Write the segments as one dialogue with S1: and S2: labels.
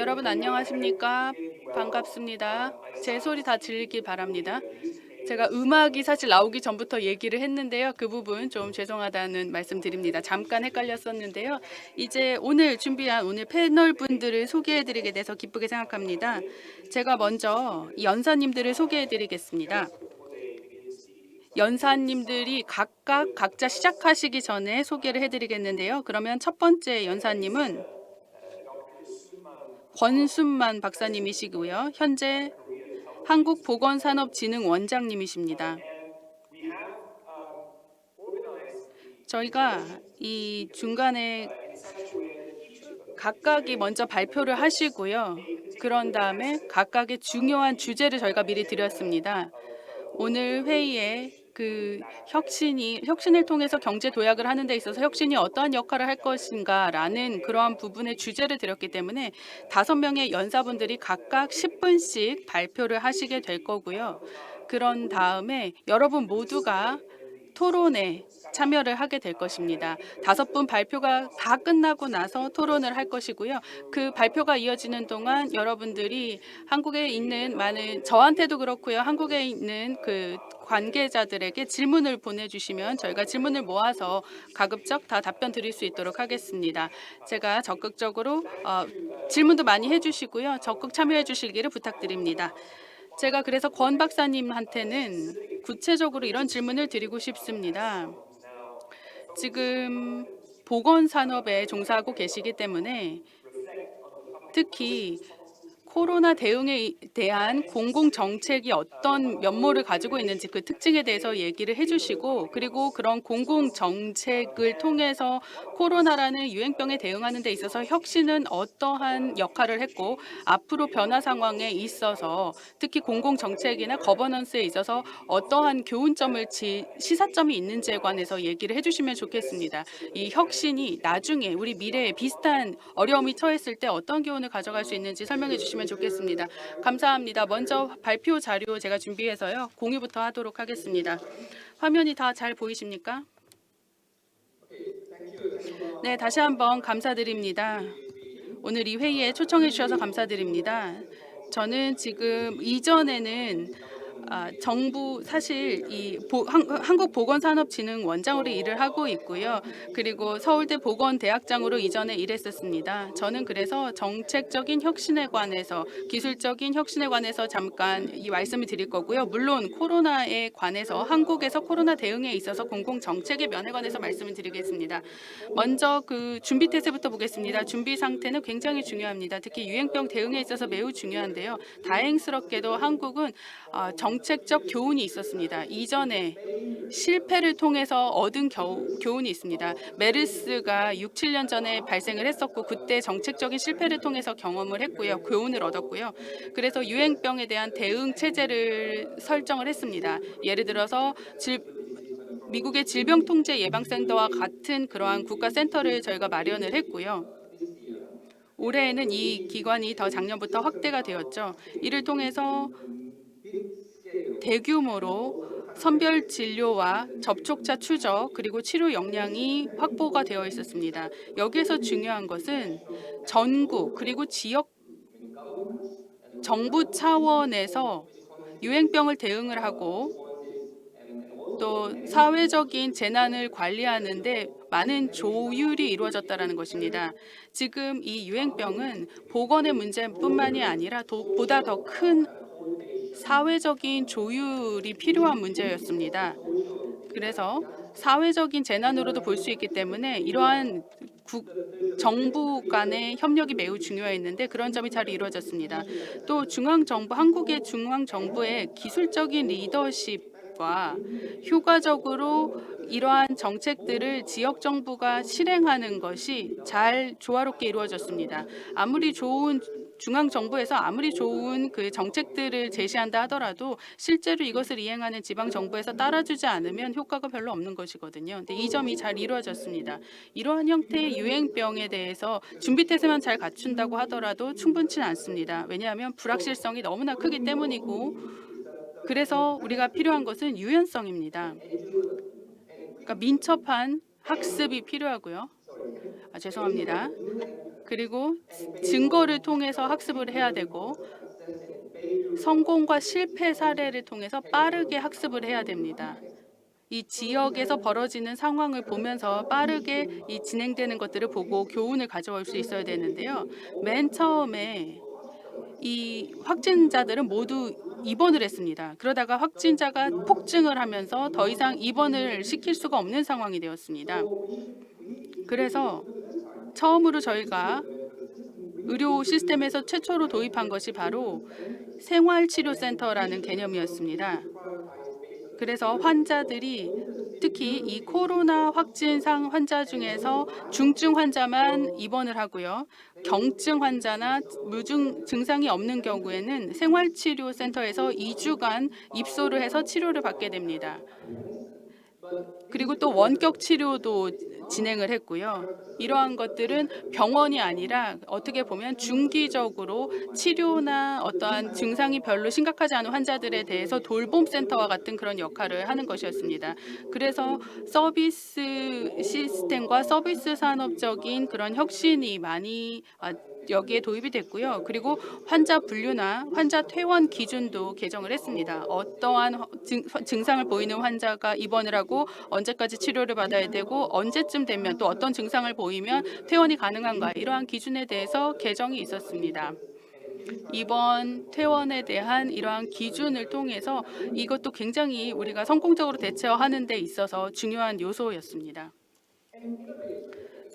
S1: 여러분 안녕하십니까? 반갑습니다. 제 소리 다 들리길 바랍니다. 제가 음악이 사실 나오기 전부터 얘기를 했는데요. 그 부분 좀 죄송하다는 말씀 드립니다. 잠깐 헷갈렸었는데요. 이제 오늘 준비한 오늘 패널 분들을 소개해 드리게 돼서 기쁘게 생각합니다. 제가 먼저 연사님들을 소개해 드리겠습니다. 연사님들이 각자 시작하시기 전에 소개를 해드리겠는데요. 그러면 첫 번째 연사님은 권순만 박사님이시고요. 현재 한국보건산업진흥원장님이십니다. 저희가 이 중간에 각각이 먼저 발표를 하시고요. 그런 다음에 각각의 중요한 주제를 저희가 미리 드렸습니다. 오늘 회의에 혁신을 통해서 경제 도약을 하는 데 있어서 혁신이 어떠한 역할을 할 것인가라는 그러한 부분의 주제를 드렸기 때문에 5명의 연사분들이 각각 10분씩 발표를 하시게 될 거고요. 그런 다음에 여러분 모두가 토론에 참여를 하게 될 것입니다. 5분 발표가 다 끝나고 나서 토론을 할 것이고요. 그 발표가 이어지는 동안 여러분들이 한국에 있는 저한테도 그렇고요. 한국에 있는 그 관계자들에게 질문을 보내주시면 저희가 질문을 모아서 가급적 다 답변 드릴 수 있도록 하겠습니다. 제가 적극적으로 질문도 많이 해주시고요. 적극 참여해 주시기를 부탁드립니다. 제가 그래서 권 박사님한테는 구체적으로 이런 질문을 드리고 싶습니다. 지금 보건산업에 종사하고 계시기 때문에 특히 코로나 대응에 대한 공공정책이 어떤 면모를 가지고 있는지 그 특징에 대해서 얘기를 해주시고, 그리고 그런 공공정책을 통해서 코로나라는 유행병에 대응하는 데 있어서 혁신은 어떠한 역할을 했고 앞으로 변화 상황에 있어서 특히 공공정책이나 거버넌스에 있어서 어떠한 교훈점을 시사점이 있는지에 관해서 얘기를 해주시면 좋겠습니다. 이 혁신이 나중에 우리 미래에 비슷한 어려움이 처했을 때 어떤 교훈을 가져갈 수 있는지 설명해 주시면 좋겠습니다. 감사합니다. 먼저 발표 자료 제가 준비해서요. 공유부터 하도록 하겠습니다. 화면이 다 잘 보이십니까? 네, 다시 한번 감사드립니다. 오늘 이 회의에 초청해 주셔서 감사드립니다. 저는 지금 이전에는 정부 사실 한국보건산업진흥원장으로 일을 하고 있고요. 그리고 서울대 보건대학장으로 이전에 일했었습니다. 저는 그래서 정책적인 혁신에 관해서 기술적인 혁신에 관해서 잠깐 이 말씀을 드릴 거고요. 물론 코로나에 관해서 한국에서 코로나 대응에 있어서 공공정책의 면에 관해서 말씀을 드리겠습니다. 먼저 그 준비 태세부터 보겠습니다. 준비 상태는 굉장히 중요합니다. 특히 유행병 대응에 있어서 매우 중요한데요. 다행스럽게도 한국은 정책적 교훈이 있었습니다. 이전에 실패를 통해서 얻은 교훈이 있습니다. 메르스가 6, 7년 전에 발생을 했었고 그때 정책적인 실패를 통해서 경험을 했고요. 교훈을 얻었고요. 그래서 유행병에 대한 대응 체제를 설정을 했습니다. 예를 들어서 미국의 질병통제예방센터와 같은 그러한 국가센터를 저희가 마련을 했고요. 올해에는 이 기관이 더 작년부터 확대가 되었죠. 이를 통해서 대규모로 선별 진료와 접촉자 추적 그리고 치료 역량이 확보가 되어 있었습니다. 여기에서 중요한 것은 전국 그리고 지역 정부 차원에서 유행병을 대응을 하고 또 사회적인 재난을 관리하는 데 많은 조율이 이루어졌다는 것입니다. 지금 이 유행병은 보건의 문제뿐만이 아니라 보다 더 큰 사회적인 조율이 필요한 문제였습니다. 그래서 사회적인 재난으로도 볼 수 있기 때문에 이러한 정부 간의 협력이 매우 중요했는데 그런 점이 잘 이루어졌습니다. 또 한국의 중앙정부의 기술적인 리더십과 효과적으로 이러한 정책들을 지역 정부가 실행하는 것이 잘 조화롭게 이루어졌습니다. 중앙정부에서 아무리 좋은 그 정책들을 제시한다 하더라도 실제로 이것을 이행하는 지방정부에서 따라주지 않으면 효과가 별로 없는 것이거든요. 근데 이 점이 잘 이루어졌습니다. 이러한 형태의 유행병에 대해서 준비태세만 잘 갖춘다고 하더라도 충분치는 않습니다. 왜냐하면 불확실성이 너무나 크기 때문이고 그래서 우리가 필요한 것은 유연성입니다. 그러니까 민첩한 학습이 필요하고요. 죄송합니다. 그리고 증거를 통해서 학습을 해야 되고 성공과 실패 사례를 통해서 빠르게 학습을 해야 됩니다. 이 지역에서 벌어지는 상황을 보면서 빠르게 이 진행되는 것들을 보고 교훈을 가져올 수 있어야 되는데요. 맨 처음에 이 확진자들은 모두 입원을 했습니다. 그러다가 확진자가 폭증을 하면서 더 이상 입원을 시킬 수가 없는 상황이 되었습니다. 그래서 처음으로 저희가 의료 시스템에서 최초로 도입한 것이 바로 생활치료센터라는 개념이었습니다. 그래서 환자들이 특히 이 코로나 확진상 환자 중에서 중증 환자만 입원을 하고요. 경증 환자나 무증 증상이 없는 경우에는 생활치료센터에서 2주간 입소를 해서 치료를 받게 됩니다. 그리고 또 원격 치료도 진행을 했고요. 이러한 것들은 병원이 아니라 어떻게 보면 중기적으로 치료나 어떠한 증상이 별로 심각하지 않은 환자들에 대해서 돌봄 센터와 같은 그런 역할을 하는 것이었습니다. 그래서 서비스 시스템과 서비스 산업적인 그런 혁신이 많이 여기에 도입이 됐고요. 그리고 환자 분류나 환자 퇴원 기준도 개정을 했습니다. 어떠한 증상을 보이는 환자가 입원을 하고 언제까지 치료를 받아야 되고 언제쯤 되면 또 어떤 증상을 보이면 퇴원이 가능한가, 이러한 기준에 대해서 개정이 있었습니다. 입원, 퇴원에 대한 이러한 기준을 통해서 이것도 굉장히 우리가 성공적으로 대처하는 데 있어서 중요한 요소였습니다.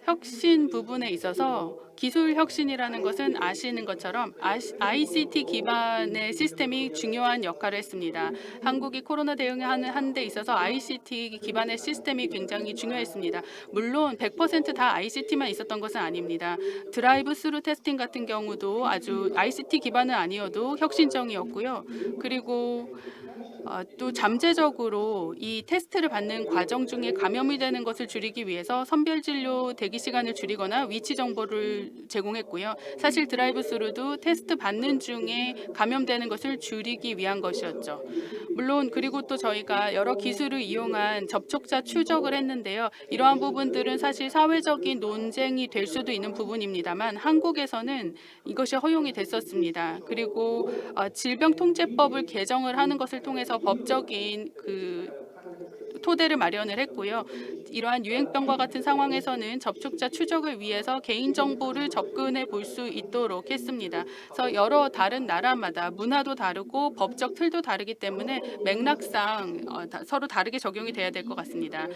S1: 혁신 부분에 있어서 기술 혁신이라는 것은 아시는 것처럼 ICT 기반의 시스템이 중요한 역할을 했습니다. 한국이 코로나 대응하는 데 있어서 ICT 기반의 시스템이 굉장히 중요했습니다. 물론 100% 다 ICT만 있었던 것은 아닙니다. 드라이브 스루 테스팅 같은 경우도 아주 ICT 기반은 아니어도 혁신적이었고요. 그리고 또 잠재적으로 이 테스트를 받는 과정 중에 감염이 되는 것을 줄이기 위해서 선별진료 대기 시간을 줄이거나 위치 정보를 제공했고요. 사실 드라이브 스루도 테스트 받는 중에 감염되는 것을 줄이기 위한 것이었죠. 물론 그리고 또 저희가 여러 기술을 이용한 접촉자 추적을 했는데요. 이러한 부분들은 사실 사회적인 논쟁이 될 수도 있는 부분입니다만 한국에서는 이것이 허용이 됐었습니다. 그리고 질병통제법을 개정을 하는 것을 통해서 법적인 토대를 마련을 했고요. 이러한 유행병과 같은 상황에서는 접촉자 추적을 위해서 개인정보를 접근해 볼 수 있도록 했습니다. 그래서 여러 다른 나라마다 문화도 다르고 법적 틀도 다르기 때문에 맥락상 서로 다르게 적용이 돼야 될 것 같습니다.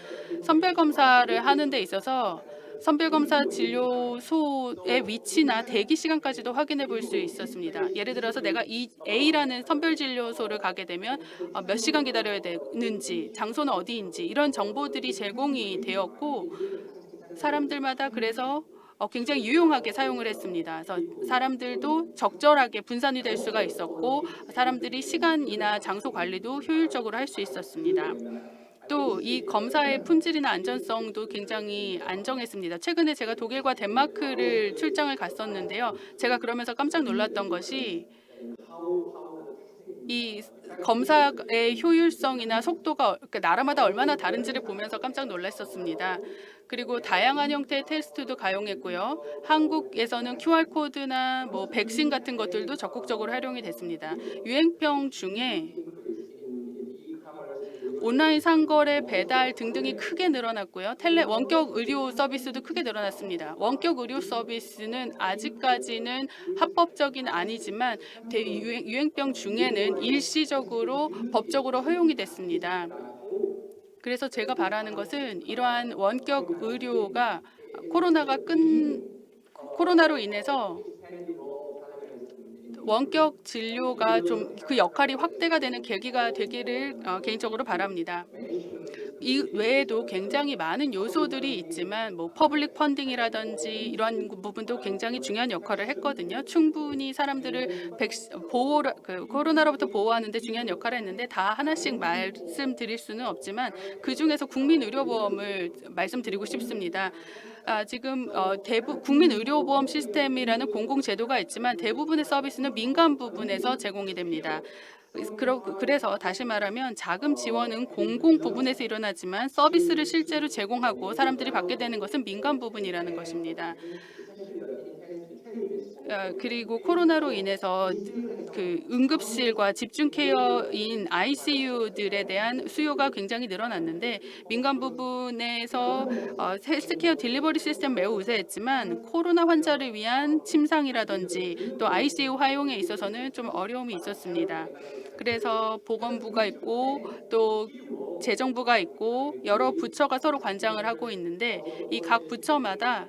S1: 선별검사를 하는 데 있어서 선별검사 진료소의 위치나 대기 시간까지도 확인해 볼 수 있었습니다. 예를 들어서 내가 이 A라는 선별진료소를 가게 되면 몇 시간 기다려야 되는지, 장소는 어디인지 이런 정보들이 제공이 되었고 사람들마다 그래서 굉장히 유용하게 사용을 했습니다. 그래서 사람들도 적절하게 분산이 될 수가 있었고 사람들이 시간이나 장소 관리도 효율적으로 할 수 있었습니다. 또 이 검사의 품질이나 안전성도 굉장히 안정했습니다. 최근에 제가 독일과 덴마크를 출장을 갔었는데요. 제가 그러면서 깜짝 놀랐던 것이 이 검사의 효율성이나 속도가 나라마다 얼마나 다른지를 보면서 깜짝 놀랐었습니다. 그리고 다양한 형태의 테스트도 가용했고요. 한국에서는 QR코드나 뭐 백신 같은 것들도 적극적으로 활용이 됐습니다. 유행병 중에 온라인 상거래, 배달 등등이 크게 늘어났고요. 원격 의료 서비스도 크게 늘어났습니다. 원격 의료 서비스는 아직까지는 합법적인 아니지만 유행병 중에는 일시적으로 법적으로 허용이 됐습니다. 그래서 제가 바라는 것은 이러한 원격 의료가 코로나로 인해서 원격 진료가 좀 그 역할이 확대가 되는 계기가 되기를 개인적으로 바랍니다. 이 외에도 굉장히 많은 요소들이 있지만 뭐 퍼블릭 펀딩이라든지 이러한 부분도 굉장히 중요한 역할을 했거든요. 충분히 사람들을 코로나로부터 보호하는 데 중요한 역할을 했는데 다 하나씩 말씀드릴 수는 없지만 그중에서 국민의료보험을 말씀드리고 싶습니다. 지금 국민의료보험 시스템이라는 공공제도가 있지만 대부분의 서비스는 민간 부분에서 제공이 됩니다. 그래서 다시 말하면 자금 지원은 공공 부분에서 일어나지만 서비스를 실제로 제공하고 사람들이 받게 되는 것은 민간 부분이라는 것입니다. 그리고 코로나로 인해서 그 응급실과 집중 케어인 ICU들에 대한 수요가 굉장히 늘어났는데 민간 부분에서 헬스케어 딜리버리 시스템 매우 우세했지만 코로나 환자를 위한 침상이라든지 또 ICU 활용에 있어서는 좀 어려움이 있었습니다. 그래서 보건부가 있고 또 재정부가 있고 여러 부처가 서로 관장을 하고 있는데 이 각 부처마다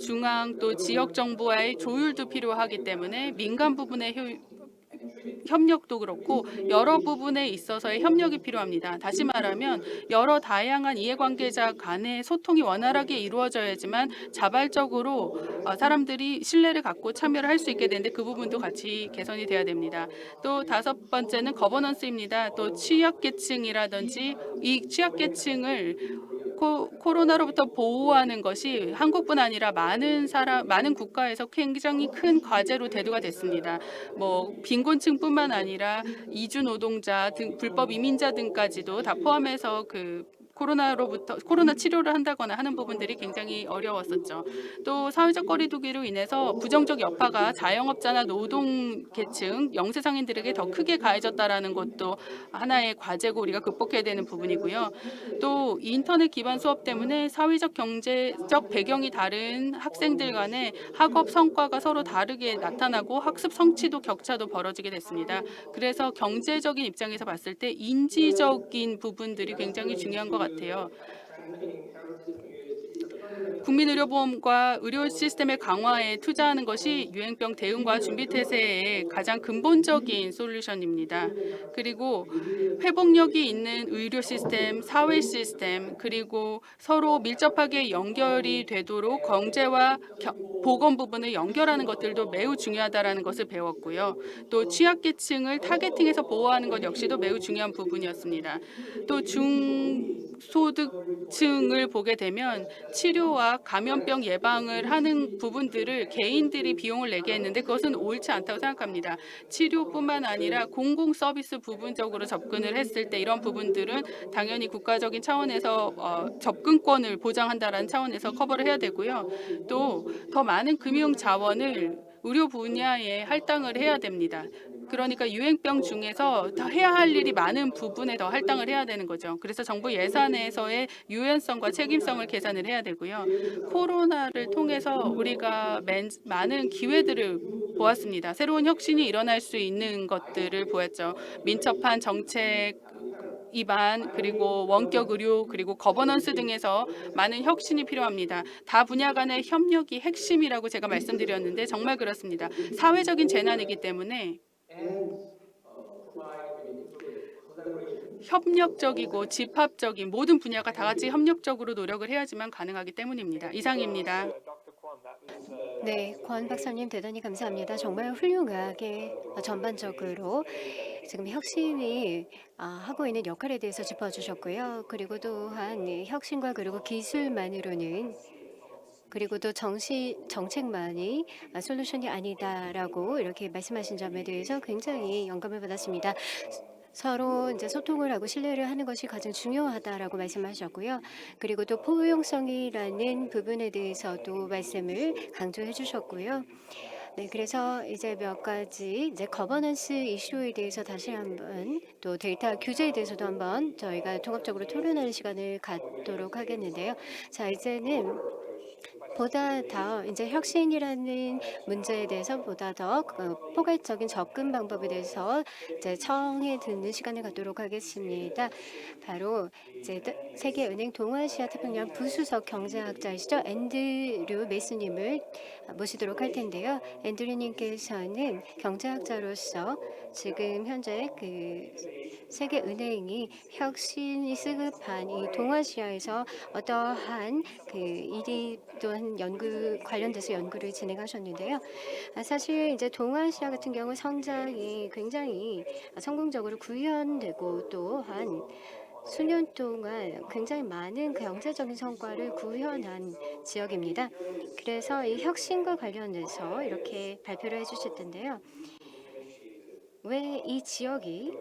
S1: 중앙 또 지역 정부와의 조율도 필요하기 때문에 민간 부분의 협력도 그렇고 여러 부분에 있어서의 협력이 필요합니다. 다시 말하면 여러 다양한 이해관계자 간의 소통이 원활하게 이루어져야지만 자발적으로 사람들이 신뢰를 갖고 참여를 할 수 있게 되는데 그 부분도 같이 개선이 돼야 됩니다. 또 다섯 번째는 거버넌스입니다. 또 취약계층이라든지 이 취약계층을 코로나로부터 보호하는 것이 한국뿐 아니라 많은 국가에서 굉장히 큰 과제로 대두가 됐습니다. 뭐 빈곤층뿐만 아니라 이주 노동자 등 불법 이민자 등까지도 다 포함해서 코로나 치료를 한다거나 하는 부분들이 굉장히 어려웠었죠. 또 사회적 거리두기로 인해서 부정적 여파가 자영업자나 노동 계층, 영세상인들에게 더 크게 가해졌다라는 것도 하나의 과제고 우리가 극복해야 되는 부분이고요. 또 인터넷 기반 수업 때문에 사회적 경제적 배경이 다른 학생들 간의 학업 성과가 서로 다르게 나타나고 학습 성취도 격차도 벌어지게 됐습니다. 그래서 경제적인 입장에서 봤을 때 인지적인 부분들이 굉장히 중요한 것 같아요. 국민의료보험과 의료 시스템의 강화에 투자하는 것이 유행병 대응과 준비태세의 가장 근본적인 솔루션입니다. 그리고 회복력이 있는 의료 시스템, 사회 시스템, 그리고 서로 밀접하게 연결이 되도록 경제와 보건 부분을 연결하는 것들도 매우 중요하다는 것을 배웠고요. 또 취약계층을 타겟팅해서 보호하는 것 역시도 매우 중요한 부분이었습니다. 또 중소득층을 보게 되면 치료와 감염병 예방을 하는 부분들을 개인들이 비용을 내게 했는데 그것은 옳지 않다고 생각합니다. 치료뿐만 아니라 공공 서비스 부분적으로 접근을 했을 때 이런 부분들은 당연히 국가적인 차원에서 접근권을 보장한다는 차원에서 커버를 해야 되고요. 또 더 많은 금융 자원을 의료 분야에 할당을 해야 됩니다. 그러니까 유행병 중에서 더 해야 할 일이 많은 부분에 더 할당을 해야 되는 거죠. 그래서 정부 예산에서의 유연성과 책임성을 계산을 해야 되고요. 코로나를 통해서 우리가 많은 기회들을 보았습니다. 새로운 혁신이 일어날 수 있는 것들을 보였죠. 민첩한 정책 입안 그리고 원격 의료 그리고 거버넌스 등에서 많은 혁신이 필요합니다. 다 분야 간의 협력이 핵심이라고 제가 말씀드렸는데 정말 그렇습니다. 사회적인 재난이기 때문에 협력적이고 집합적인 모든 분야가 다 같이 협력적으로 노력을 해야지만 가능하기 때문입니다. 이상입니다.
S2: 네, 권 박사님 대단히 감사합니다. 정말 훌륭하게 전반적으로 지금 혁신이 하고 있는 역할에 대해서 짚어주셨고요. 그리고 또한 이 혁신과 그리고 기술만으로는 그리고 또 정책만이 솔루션이 아니다라고 이렇게 말씀하신 점에 대해서 굉장히 영감을 받았습니다. 서로 이제 소통을 하고 신뢰를 하는 것이 가장 중요하다라고 말씀하셨고요. 그리고 또 포용성이라는 부분에 대해서도 말씀을 강조해 주셨고요. 네, 그래서 이제 몇 가지 이제 거버넌스 이슈에 대해서 다시 한번 또 데이터 규제에 대해서도 한번 저희가 종합적으로 토론하는 시간을 갖도록 하겠는데요. 자, 이제는 보다 더 이제 혁신이라는 문제에 대해서 보다 더 포괄적인 접근 방법에 대해서 이제 청해 듣는 시간을 갖도록 하겠습니다. 바로 이제 세계은행 동아시아 태평양 부수석 경제학자이시죠. 앤드류 메스님을 모시도록 할 텐데요. 앤드류님께서는 경제학자로서 지금 현재 세계은행이 혁신이 시급한 이 동아시아에서 어떠한 일이 또한 연구 관련돼서 연구를 진행하셨는데요. 사실 이제 동아시아 같은 경우 성장이 굉장히 성공적으로 구현되고 또한 수년 동안 굉장히 많은 경제적인 성과를 구현한 지역입니다. 그래서 이 혁신과 관련해서 이렇게 발표를 해주실 텐데요. 왜 이 지역이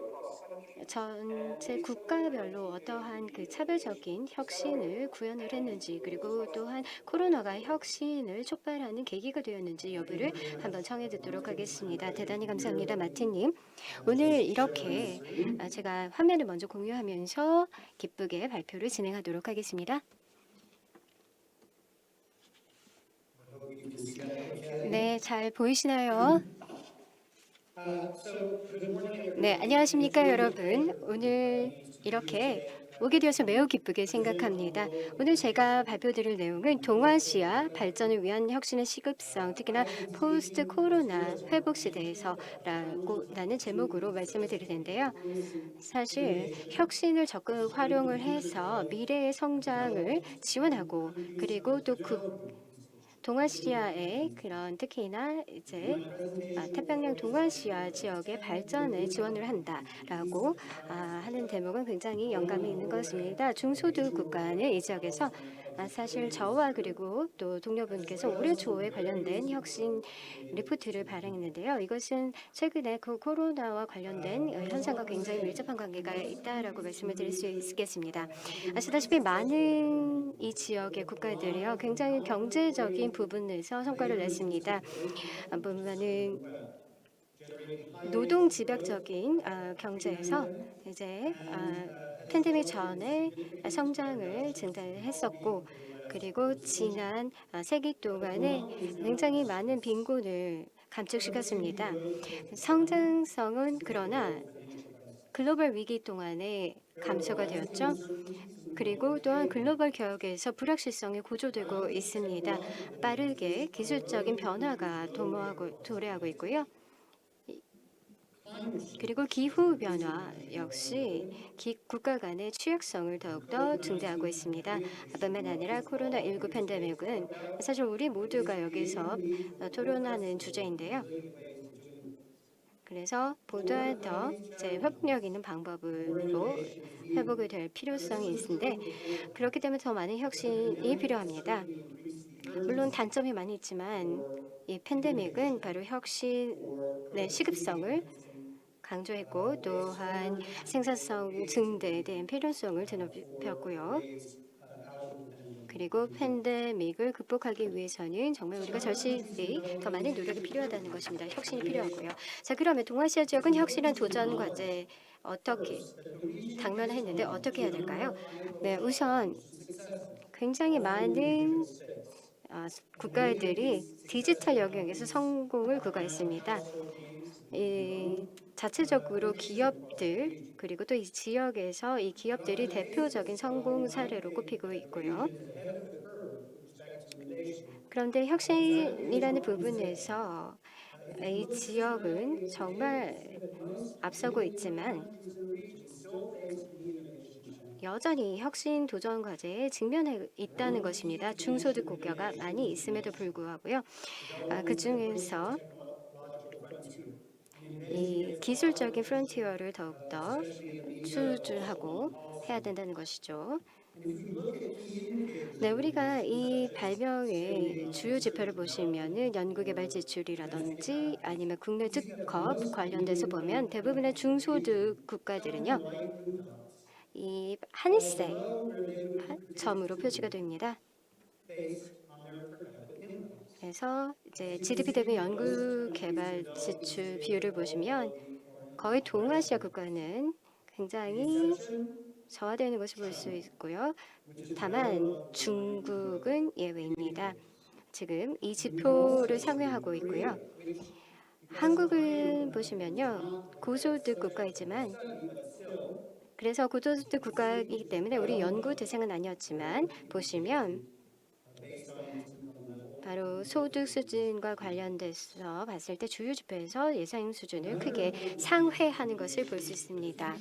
S2: 전체 국가별로 어떠한 그 차별적인 혁신을 구현을 했는지, 그리고 또한 코로나가 혁신을 촉발하는 계기가 되었는지 여부를 한번 청해 듣도록 하겠습니다. 대단히 감사합니다, 마틴님. 오늘 이렇게 제가 화면을 먼저 공유하면서 기쁘게 발표를 진행하도록 하겠습니다. 네, 잘 보이시나요? 네, 안녕하십니까, 여러분. 오늘 이렇게 오게 되어서 매우 기쁘게 생각합니다. 오늘 제가 발표드릴 내용은 동아시아 발전을 위한 혁신의 시급성, 특히나 포스트 코로나 회복 시대에서라는 제목으로 말씀을 드릴 텐데요. 사실 혁신을 적극 활용을 해서 미래의 성장을 지원하고, 그리고 또 동아시아의 그런 특히나 이제 태평양 동아시아 지역의 발전에 지원을 한다라고 하는 대목은 굉장히 영감이 있는 것입니다. 중소득 국가는 이 지역에서 사실 저와 그리고 또 동료분께서 올해 초에 관련된 혁신 리포트를 발행했는데요. 이것은 최근에 그 코로나와 관련된 현상과 굉장히 밀접한 관계가 있다라고 말씀을 드릴 수 있겠습니다. 아시다시피 많은 이 지역의 국가들이요, 굉장히 경제적인 부분에서 성과를 냈습니다. 보면은 노동 집약적인 경제에서 이제 팬데믹 전에 성장을 증가했었고, 그리고 지난 4기 동안에 굉장히 많은 빈곤을 감축시켰습니다. 성장성은 그러나 글로벌 위기 동안에 감소가 되었죠. 그리고 또한 글로벌 개혁에서 불확실성이 고조되고 있습니다. 빠르게 기술적인 변화가 도래하고 있고요. 그리고 기후 변화 역시 국가 간의 취약성을 더욱더 증대하고 있습니다. 뿐만 아니라 코로나19 팬데믹은 사실 우리 모두가 여기서 토론하는 주제인데요. 그래서 보다 더 이제 회복력 있는 방법으로 회복이 될 필요성이 있는데, 그렇기 때문에 더 많은 혁신이 필요합니다. 물론 단점이 많이 있지만 이 팬데믹은 바로 혁신의 시급성을 강조했고, 또한 생산성 증대에 대한 필요성을 드높였고요. 그리고 팬데믹을 극복하기 위해서는 정말 우리가 절실히 더 많은 노력이 필요하다는 것입니다. 혁신이 필요하고요. 자, 그러면 동아시아 지역은 혁신한 도전 과제 어떻게 당면했는데 어떻게 해야 될까요? 네, 우선 굉장히 많은 국가들이 디지털 영역에서 성공을 구가했습니다. 자체적으로 기업들, 그리고 또 이 지역에서 이 기업들이 대표적인 성공 사례로 꼽히고 있고요. 그런데 혁신이라는 부분에서 이 지역은 정말 앞서고 있지만 여전히 혁신 도전 과제에 직면해 있다는 것입니다. 중소득 국가가 많이 있음에도 불구하고요. 그중에서 이 기술적인 프론티어를 더욱더 추진하고 해야 된다는 것이죠. 네, 우리가 이 발명의 주요 지표를 보시면은 연구개발 지출이라든지 아니면 국내 특허 관련돼서 보면 대부분의 중소득 국가들은요, 이 한세 점으로 표시가 됩니다. 그래서 이제 GDP 대비 연구개발 지출 비율을 보시면 거의 동아시아 국가는 굉장히 저하되는 것을 볼 수 있고요. 다만 중국은 예외입니다. 지금 이 지표를 상회하고 있고요. 한국을 보시면요, 고소득 국가이지만, 그래서 고소득 국가이기 때문에 우리 연구 대상은 아니었지만 보시면 바로 소득 수준과 관련돼서 봤을 때 주요 지표에서 예상 수준을 크게 상회하는 것을 볼 수 있습니다.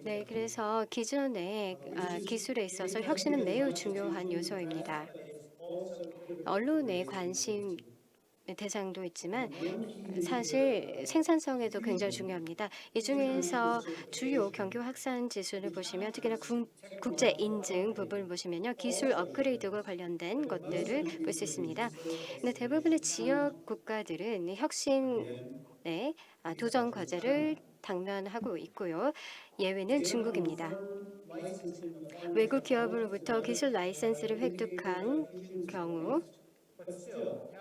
S2: 네, 그래서 기존의 기술에 있어서 혁신은 매우 중요한 요소입니다. 언론의 관심 대상도 있지만 사실 생산성에도 굉장히 중요합니다. 이 중에서 주요 경기 확산 지수를 보시면 특히나 국제 인증 부분을 보시면요, 기술 업그레이드와 관련된 것들을 볼 수 있습니다. 근데 대부분의 지역 국가들은 혁신의 도전 과제를 당면하고 있고요. 예외는 중국입니다. 외국 기업으로부터 기술 라이센스를 획득한 경우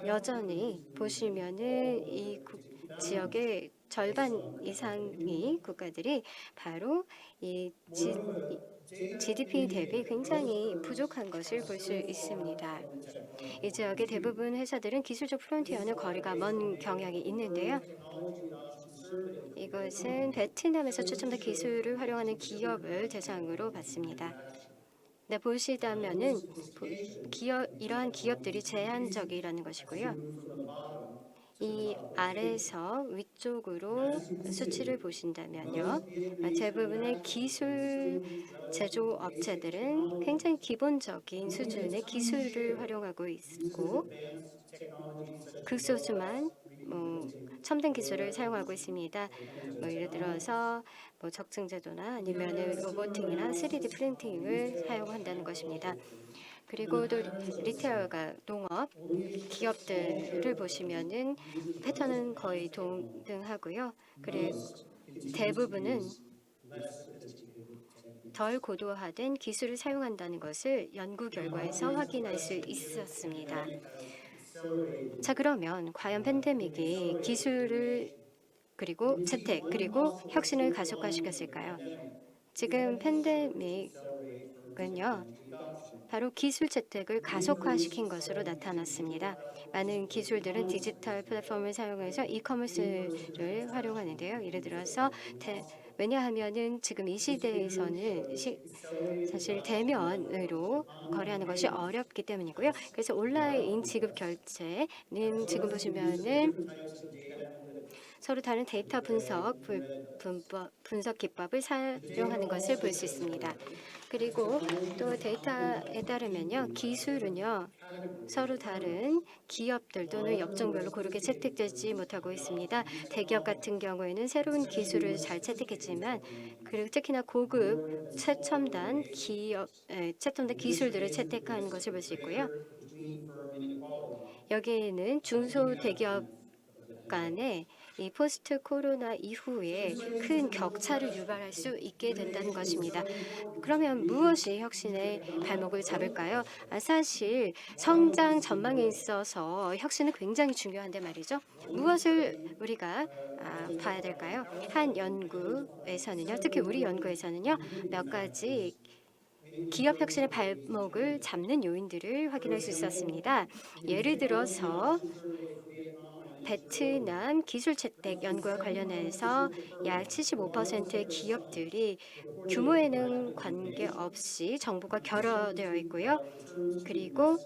S2: 여전히 보시면은 이 지역의 절반 이상의 국가들이 바로 이 GDP 대비 굉장히 부족한 것을 볼 수 있습니다. 이 지역의 대부분 회사들은 기술적 프론티어는 거리가 먼 경향이 있는데요. 이것은 베트남에서 최첨단 기술을 활용하는 기업을 대상으로 봤습니다. 네, 보시다면은 이러한 기업들이 제한적이라는 것이고요. 이 아래에서 위쪽으로 수치를 보신다면요. 대부분의 기술 제조 업체들은 굉장히 기본적인 수준의 기술을 활용하고 있고 극소수만 첨단 기술을 사용하고 있습니다. 예를 들어서 적층 제도나 아니면 로보팅이나 3D 프린팅을 사용한다는 것입니다. 그리고 또 리테일과 농업 기업들을 보시면은 패턴은 거의 동등하고요. 그리고 대부분은 덜 고도화된 기술을 사용한다는 것을 연구 결과에서 확인할 수 있었습니다. 자, 그러면 과연 팬데믹이 기술을 그리고 채택 그리고 혁신을 가속화시켰을까요? 지금 팬데믹은요. 바로 기술 채택을 가속화시킨 것으로 나타났습니다. 많은 기술들은 디지털 플랫폼을 사용해서 이커머스를 활용하는데요. 예를 들어서 왜냐하면은 지금 이 시대에서는 사실 대면으로 거래하는 것이 어렵기 때문이고요. 그래서 온라인 지급 결제는 지금 보시면은 서로 다른 데이터 분석 기법을 사용하는 것을 볼 수 있습니다. 그리고 또 데이터에 따르면요, 기술은요, 서로 다른 기업들 또는 업종별로 고르게 채택되지 못하고 있습니다. 대기업 같은 경우에는 새로운 기술을 잘 채택했지만, 그리고 특히나 고급 최첨단 기술들을 채택한 것을 볼 수 있고요. 여기에는 중소대기업 간의 이 포스트 코로나 이후에 큰 격차를 유발할 수 있게 된다는 것입니다. 그러면 무엇이 혁신의 발목을 잡을까요? 사실 성장 전망에 있어서 혁신은 굉장히 중요한데 말이죠. 무엇을 우리가 봐야 될까요? 한 연구에서는요, 특히 우리 연구에서는요, 몇 가지 기업 혁신의 발목을 잡는 요인들을 확인할 수 있었습니다. 예를 들어서 베트남 기술 채택 연구와 관련해서 약 75%의 기업들이 규모에는 관계없이 정보가 결여되어 있고요. 그리고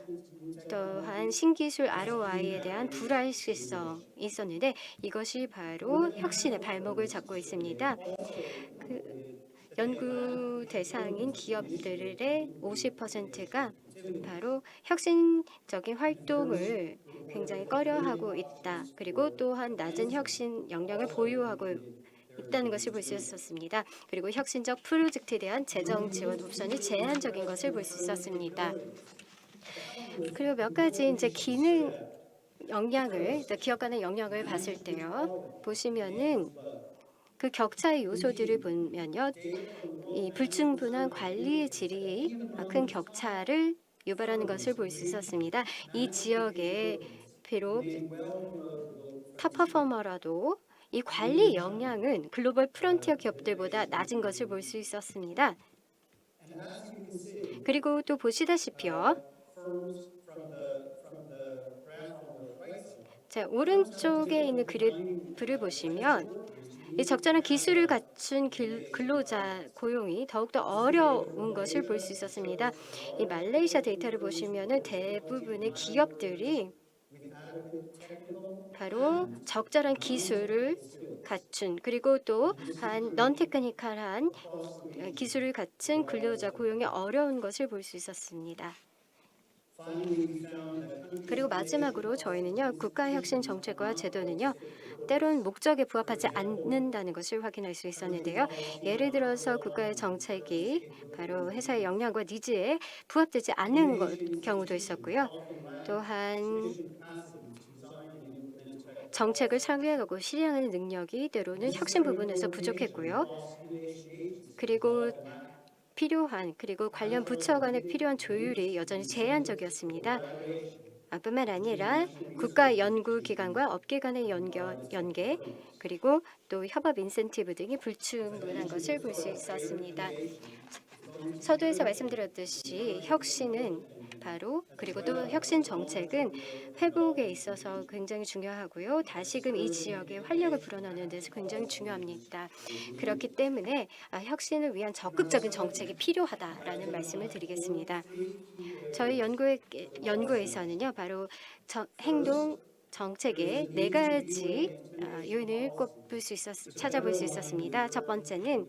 S2: 또한 신기술 ROI에 대한 불확실성이 있었는데 이것이 바로 혁신의 발목을 잡고 있습니다. 연구 대상인 기업들의 50%가 바로 혁신적인 활동을 굉장히 꺼려하고 있다. 그리고 또한 낮은 혁신 역량을 보유하고 있다는 것을 볼 수 있었습니다. 그리고 혁신적 프로젝트에 대한 재정 지원 옵션이 제한적인 것을 볼 수 있었습니다. 그리고 몇 가지 이제 기능 역량을 기업 간의 역량을 봤을 때요. 보시면은 그 격차의 요소들을 보면요. 이 불충분한 관리의 질이 큰 격차를 유발하는 것을 볼 수 있었습니다. 이 지역에 비록 탑 퍼포머라도 이 관리 역량은 글로벌 프론티어 기업들보다 낮은 것을 볼 수 있었습니다. 그리고 또 보시다시피요. 자, 오른쪽에 있는 그래프를 보시면 이 적절한 기술을 갖춘 근로자 고용이 더욱더 어려운 것을 볼 수 있었습니다. 이 말레이시아 데이터를 보시면 대부분의 기업들이 바로 적절한 기술을 갖춘 그리고 또한 넌테크니컬한 기술을 갖춘 근로자 고용이 어려운 것을 볼 수 있었습니다. 그리고 마지막으로 저희는요. 국가혁신 정책과 제도는요. 때론 목적에 부합하지 않는다는 것을 확인할 수 있었는데요. 예를 들어서 국가의 정책이 바로 회사의 역량과 니즈에 부합되지 않는 경우도 있었고요. 또한 정책을 설계하고 실행하는 능력이 때로는 혁신 부분에서 부족했고요. 그리고 그리고 관련 부처 간의 필요한 조율이 여전히 제한적이었습니다. 뿐만 아니라 국가 연구기관과 업계 간의 연계, 그리고 또 협업 인센티브 등이 불충분한 것을 볼 수 있었습니다. 서두에서 말씀드렸듯이 혁신은 그리고 또 혁신 정책은 회복에 있어서 굉장히 중요하고요. 다시금 이 지역에 활력을 불어넣는 데서 굉장히 중요합니다. 그렇기 때문에 혁신을 위한 적극적인 정책이 필요하다라는 말씀을 드리겠습니다. 저희 연구에서는요, 바로 행동 정책의 네 가지 요인을 찾아볼 수 있었습니다. 첫 번째는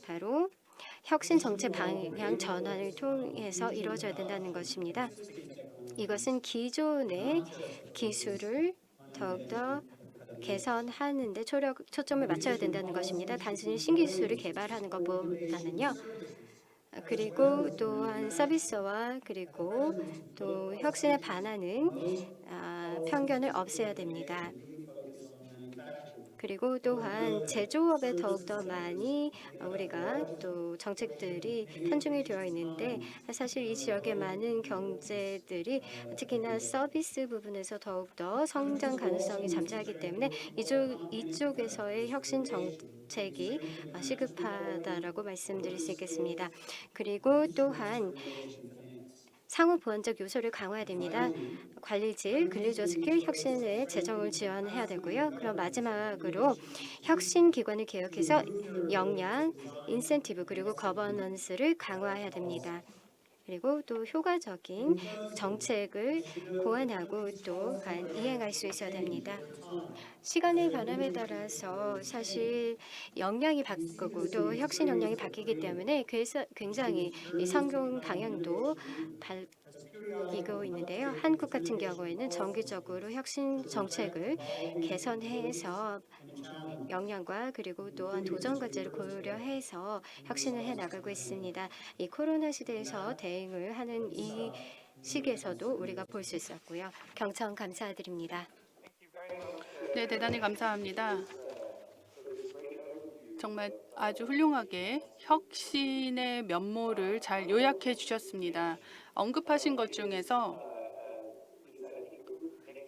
S2: 바로 혁신 정책 방향 전환을 통해서 이루어져야 된다는 것입니다. 이것은 기존의 기술을 더욱더 개선하는 데 초점을 맞춰야 된다는 것입니다. 단순히 신기술을 개발하는 것보다는요. 그리고 또한 서비스와 그리고 또 혁신에 반하는 편견을 없애야 됩니다. 그리고 또한 제조업에 더욱더 많이 우리가 또 정책들이 편중이 되어 있는데 사실 이 지역의 많은 경제들이 특히나 서비스 부분에서 더욱더 성장 가능성이 잠재하기 때문에 이쪽에서의 혁신 정책이 시급하다라고 말씀드릴 수 있겠습니다. 그리고 또한 상호 보완적 요소를 강화해야 됩니다. 관리질, 근로조 스킬 혁신의 재정을 지원해야 되고요. 그럼 마지막으로 혁신 기관을 개혁해서 역량, 인센티브 그리고 거버넌스를 강화해야 됩니다. 그리고 또 효과적인 정책을 고안하고 또 이행할 수 있어야 됩니다. 시간의 변함에 따라서 사실 역량이 바뀌고 또 혁신 역량이 바뀌기 때문에 굉장히 이 성공 방향도 바뀌고 있는데요. 한국 같은 경우에는 정기적으로 혁신 정책을 개선해서 역량과 그리고 또한 도전 과제를 고려해서 혁신을 해나가고 있습니다. 이 코로나 시대에서 대응을 하는 이 시기에서도 우리가 볼 수 있었고요. 경청 감사드립니다.
S1: 네, 대단히 감사합니다. 정말 아주 훌륭하게 혁신의 면모를 잘 요약해 주셨습니다. 언급하신 것 중에서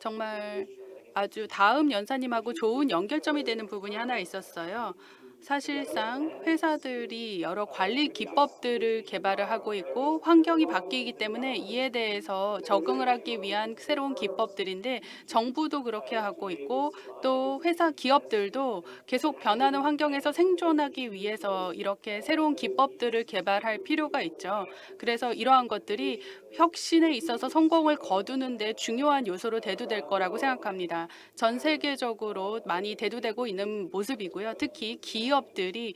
S1: 정말 아주 다음 연사님하고 좋은 연결점이 되는 부분이 하나 있었어요. 사실상 회사들이 여러 관리 기법들을 개발을 하고 있고 환경이 바뀌기 때문에 이에 대해서 적응을 하기 위한 새로운 기법들인데 정부도 그렇게 하고 있고 또 회사 기업들도 계속 변하는 환경에서 생존하기 위해서 이렇게 새로운 기법들을 개발할 필요가 있죠. 그래서 이러한 것들이 혁신에 있어서 성공을 거두는 데 중요한 요소로 대두될 거라고 생각합니다. 전 세계적으로 많이 대두되고 있는 모습이고요. 특히 기업들이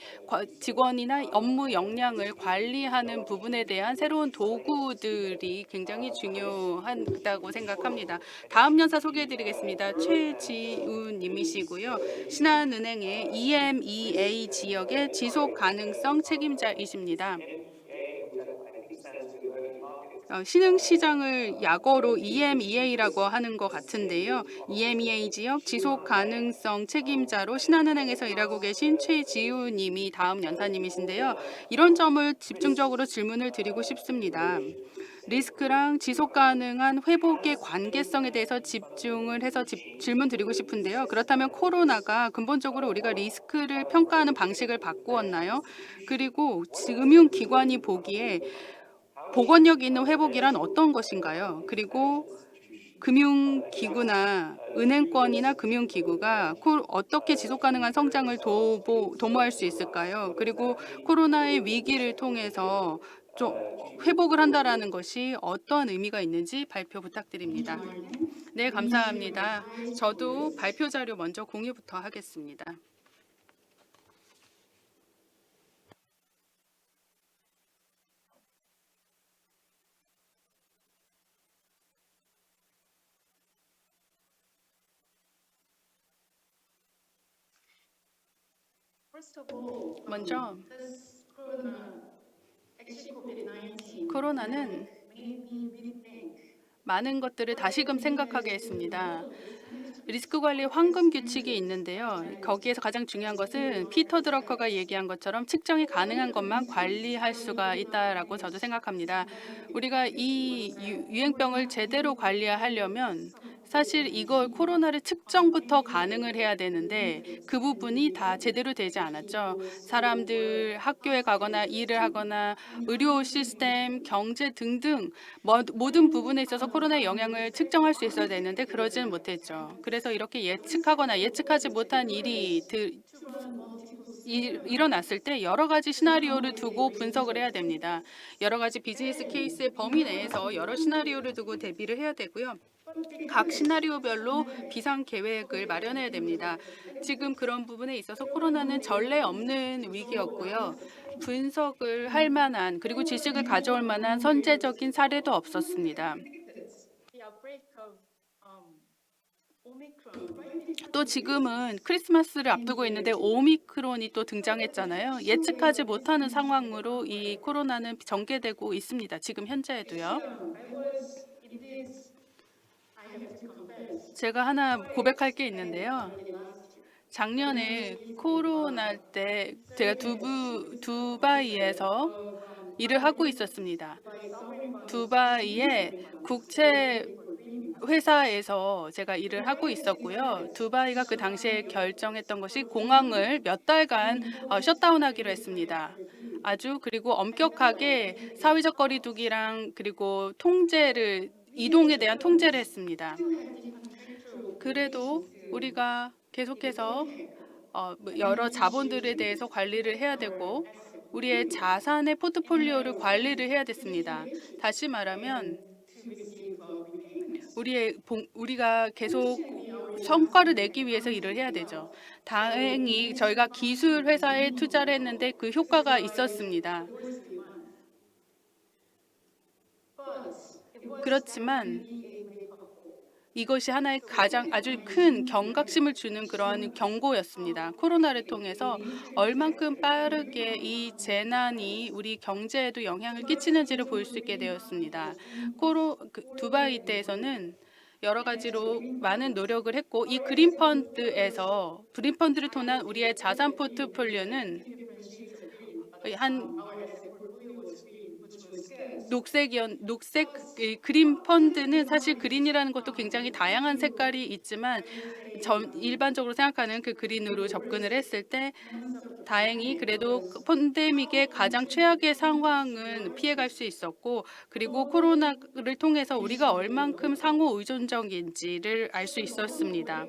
S1: 직원이나 업무 역량을 관리하는 부분에 대한 새로운 도구들이 굉장히 중요하다고 생각합니다. 다음 연사 소개해드리겠습니다. 최지훈 님이시고요. 신한은행의 EMEA 지역의 지속 가능성 책임자이십니다. 신흥시장을 약어로 EMEA라고 하는 것 같은데요. EMEA 지역 지속 가능성 책임자로 신한은행에서 일하고 계신 최지우 님이 다음 연사님이신데요. 이런 점을 집중적으로 질문을 드리고 싶습니다. 리스크랑 지속 가능한 회복의 관계성에 대해서 집중을 해서 질문 드리고 싶은데요. 그렇다면 코로나가 근본적으로 우리가 리스크를 평가하는 방식을 바꾸었나요? 그리고 금융기관이 보기에 복원력 있는 회복이란 어떤 것인가요? 그리고 금융기구나 은행권이나 금융기구가 어떻게 지속가능한 성장을 도모할 수 있을까요? 그리고 코로나의 위기를 통해서 좀 회복을 한다라는 것이 어떤 의미가 있는지 발표 부탁드립니다. 네, 감사합니다. 저도 발표 자료 먼저 공유부터 하겠습니다. 먼저 코로나는 많은 것들을 다시금 생각하게 했습니다. 리스크 관리 황금 규칙이 있는데요. 거기에서 가장 중요한 것은 피터 드러커가 얘기한 것처럼 측정이 가능한 것만 관리할 수가 있다라고 저도 생각합니다. 우리가 이 유행병을 제대로 관리하려면 사실 이걸 코로나를 측정부터 가능을 해야 되는데 그 부분이 다 제대로 되지 않았죠. 사람들 학교에 가거나 일을 하거나 의료 시스템, 경제 등등 모든 부분에 있어서 코로나의 영향을 측정할 수 있어야 되는데 그러지는 못했죠. 그래서 이렇게 예측하거나 예측하지 못한 일어났을 때 여러 가지 시나리오를 두고 분석을 해야 됩니다. 여러 가지 비즈니스 케이스의 범위 내에서 여러 시나리오를 두고 대비를 해야 되고요. 각 시나리오별로 비상 계획을 마련해야 됩니다. 지금 그런 부분에 있어서 코로나는 전례 없는 위기였고요. 분석을 할 만한 그리고 지식을 가져올 만한 선제적인 사례도 없었습니다. 또 지금은 크리스마스를 앞두고 있는데 오미크론이 또 등장했잖아요. 예측하지 못하는 상황으로 이 코로나는 전개되고 있습니다. 지금 현재에도요. 제가 하나 고백할 게 있는데요. 작년에 코로나 때 제가 두바이에서 일을 하고 있었습니다. 두바이의 국제 회사에서 제가 일을 하고 있었고요. 두바이가 그 당시에 결정했던 것이 공항을 몇 달간 셧다운하기로 했습니다. 아주 그리고 엄격하게 사회적 거리두기랑 그리고 이동에 대한 통제를 했습니다. 그래도 우리가 계속해서 여러 자본들에 대해서 관리를 해야 되고 우리의 자산의 포트폴리오를 관리를 해야 됐습니다. 다시 말하면 우리가 계속 성과를 내기 위해서 일을 해야 되죠. 다행히 저희가 기술 회사에 투자를 했는데 그 효과가 있었습니다. 그렇지만 이것이 하나의 가장 아주 큰 경각심을 주는 그런 경고였습니다. 코로나를 통해서 얼만큼 빠르게 이 재난이 우리 경제에도 영향을 끼치는지를 볼 수 있게 되었습니다. 두바이 때에서는 여러 가지로 많은 노력을 했고 이 그린펀드를 통한 우리의 자산 포트폴리오는 한 녹색 그린 펀드는 사실 그린이라는 것도 굉장히 다양한 색깔이 있지만 일반적으로 생각하는 그 그린으로 접근을 했을 때 다행히 그래도 팬데믹의 가장 최악의 상황은 피해갈 수 있었고 그리고 코로나를 통해서 우리가 얼만큼 상호 의존적인지를 알 수 있었습니다.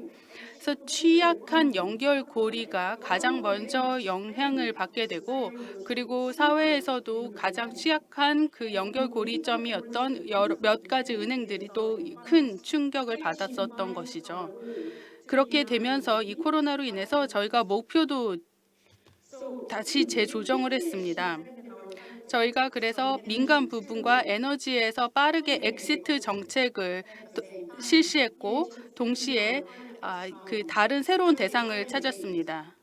S1: 그래서 취약한 연결고리가 가장 먼저 영향을 받게 되고 그리고 사회에서도 가장 취약한 그 연결고리점이었던 몇 가지 은행들이 또 큰 충격을 받았었던 것이죠. 그렇게 되면서 이 코로나로 인해서 저희가 목표도 다시 재조정을 했습니다. 저희가 그래서 민간 부분과 에너지에서 빠르게 엑시트 정책을 실시했고 동시에 그 다른 새로운 대상을 찾았습니다.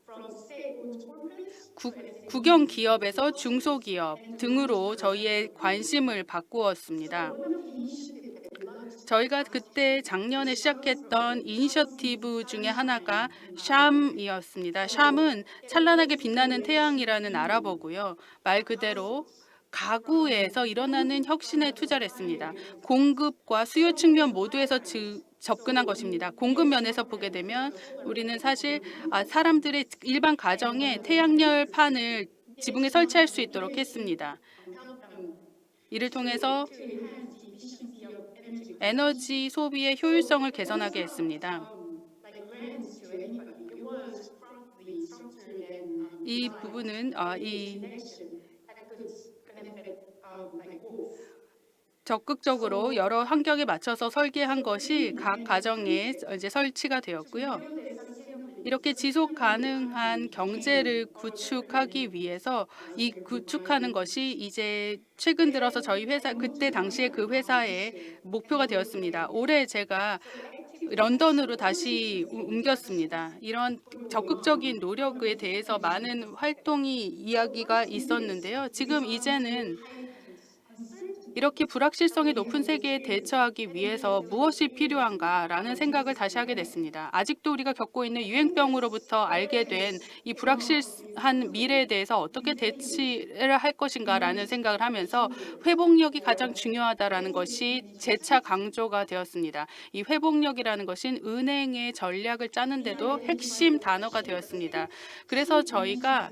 S1: 국영 기업에서 중소기업 등으로 저희의 관심을 바꾸었습니다. 저희가 그때 작년에 시작했던 이니셔티브 중에 하나가 샴이었습니다. 샴은 찬란하게 빛나는 태양이라는 아랍어고요. 말 그대로 가구에서 일어나는 혁신에 투자를 했습니다. 공급과 수요 측면 모두에서 접근한 것입니다. 공급 면에서 보게 되면 우리는 사실 사람들의 일반 가정에 태양열판을 지붕에 설치할 수 있도록 했습니다. 이를 통해서 에너지 소비의 효율성을 개선하게 했습니다. 이 부분은 적극적으로 여러 환경에 맞춰서 설계한 것이 각 가정에 이제 설치가 되었고요. 이렇게 지속 가능한 경제를 구축하기 위해서 이 구축하는 것이 이제 최근 들어서 저희 회사 그때 당시에 그 회사의 목표가 되었습니다. 올해 제가 런던으로 다시 옮겼습니다. 이런 적극적인 노력에 대해서 많은 활동이 이야기가 있었는데요. 지금 이제는 이렇게 불확실성이 높은 세계에 대처하기 위해서 무엇이 필요한가라는 생각을 다시 하게 됐습니다. 아직도 우리가 겪고 있는 유행병으로부터 알게 된 이 불확실한 미래에 대해서 어떻게 대치를 할 것인가라는 생각을 하면서 회복력이 가장 중요하다라는 것이 재차 강조가 되었습니다. 이 회복력이라는 것은 은행의 전략을 짜는데도 핵심 단어가 되었습니다. 그래서 저희가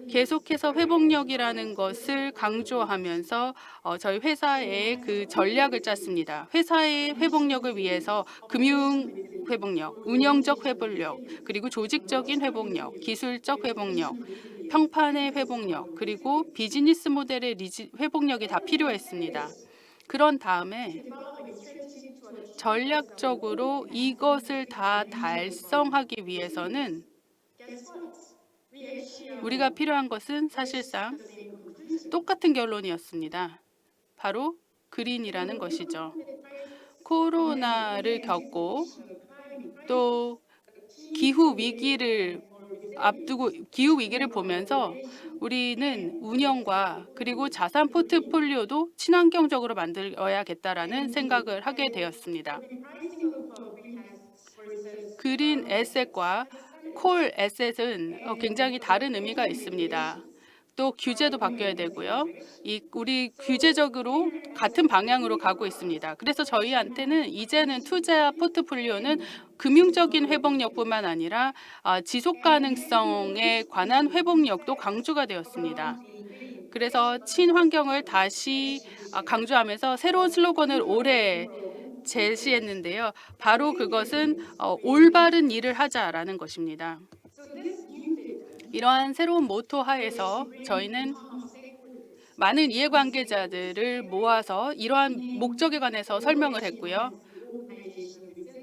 S1: 계속해서 회복력이라는 것을 강조하면서 저희 회사의 그 전략을 짰습니다. 회사의 회복력을 위해서 금융 회복력, 운영적 회복력, 그리고 조직적인 회복력, 기술적 회복력, 평판의 회복력, 그리고 비즈니스 모델의 회복력이 다 필요했습니다. 그런 다음에 전략적으로 이것을 다 달성하기 위해서는 우리가 필요한 것은 사실상 똑같은 결론이었습니다. 바로 그린이라는 것이죠. 코로나를 겪고 또 기후 위기를 앞두고 기후 위기를 보면서 우리는 운영과 그리고 자산 포트폴리오도 친환경적으로 만들어야겠다라는 생각을 하게 되었습니다. 그린 에셋과 콜 에셋은 굉장히 다른 의미가 있습니다. 또 규제도 바뀌어야 되고요. 우리 규제적으로 같은 방향으로 가고 있습니다. 그래서 저희한테는 이제는 투자 포트폴리오는 금융적인 회복력뿐만 아니라 지속 가능성에 관한 회복력도 강조가 되었습니다. 그래서 친환경을 다시 강조하면서 새로운 슬로건을 올해 제시했는데요. 바로 그것은 올바른 일을 하자라는 것입니다. 이러한 새로운 모토 하에서 저희는 많은 이해관계자들을 모아서 이러한 목적에 관해서 설명을 했고요.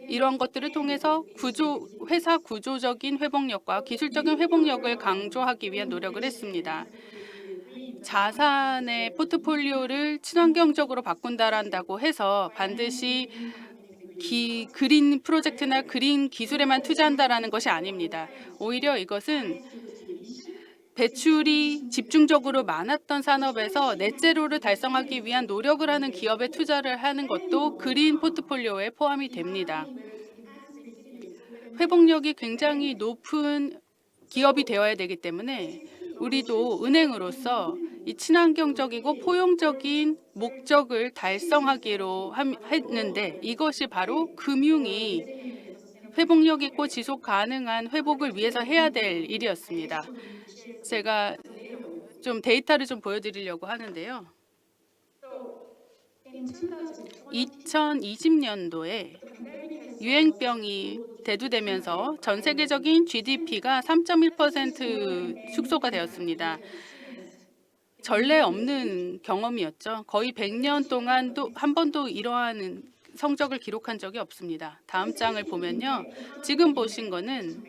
S1: 이러한 것들을 통해서 회사 구조적인 회복력과 기술적인 회복력을 강조하기 위한 노력을 했습니다. 자산의 포트폴리오를 친환경적으로 바꾼다란다고 해서 반드시 그린 프로젝트나 그린 기술에만 투자한다라는 것이 아닙니다. 오히려 이것은 배출이 집중적으로 많았던 산업에서 넷제로를 달성하기 위한 노력을 하는 기업에 투자를 하는 것도 그린 포트폴리오에 포함이 됩니다. 회복력이 굉장히 높은 기업이 되어야 되기 때문에 우리도 은행으로서 이 친환경적이고 포용적인 목적을 달성하기로 했는데 이것이 바로 금융이 회복력 있고 지속 가능한 회복을 위해서 해야 될 일이었습니다. 제가 좀 데이터를 좀 보여드리려고 하는데요. 2020년도에 유행병이 대두되면서 전 세계적인 GDP가 3.1% 축소가 되었습니다. 전례 없는 경험이었죠. 거의 100년 동안도 한 번도 이러한 성적을 기록한 적이 없습니다. 다음 장을 보면요. 지금 보신 거는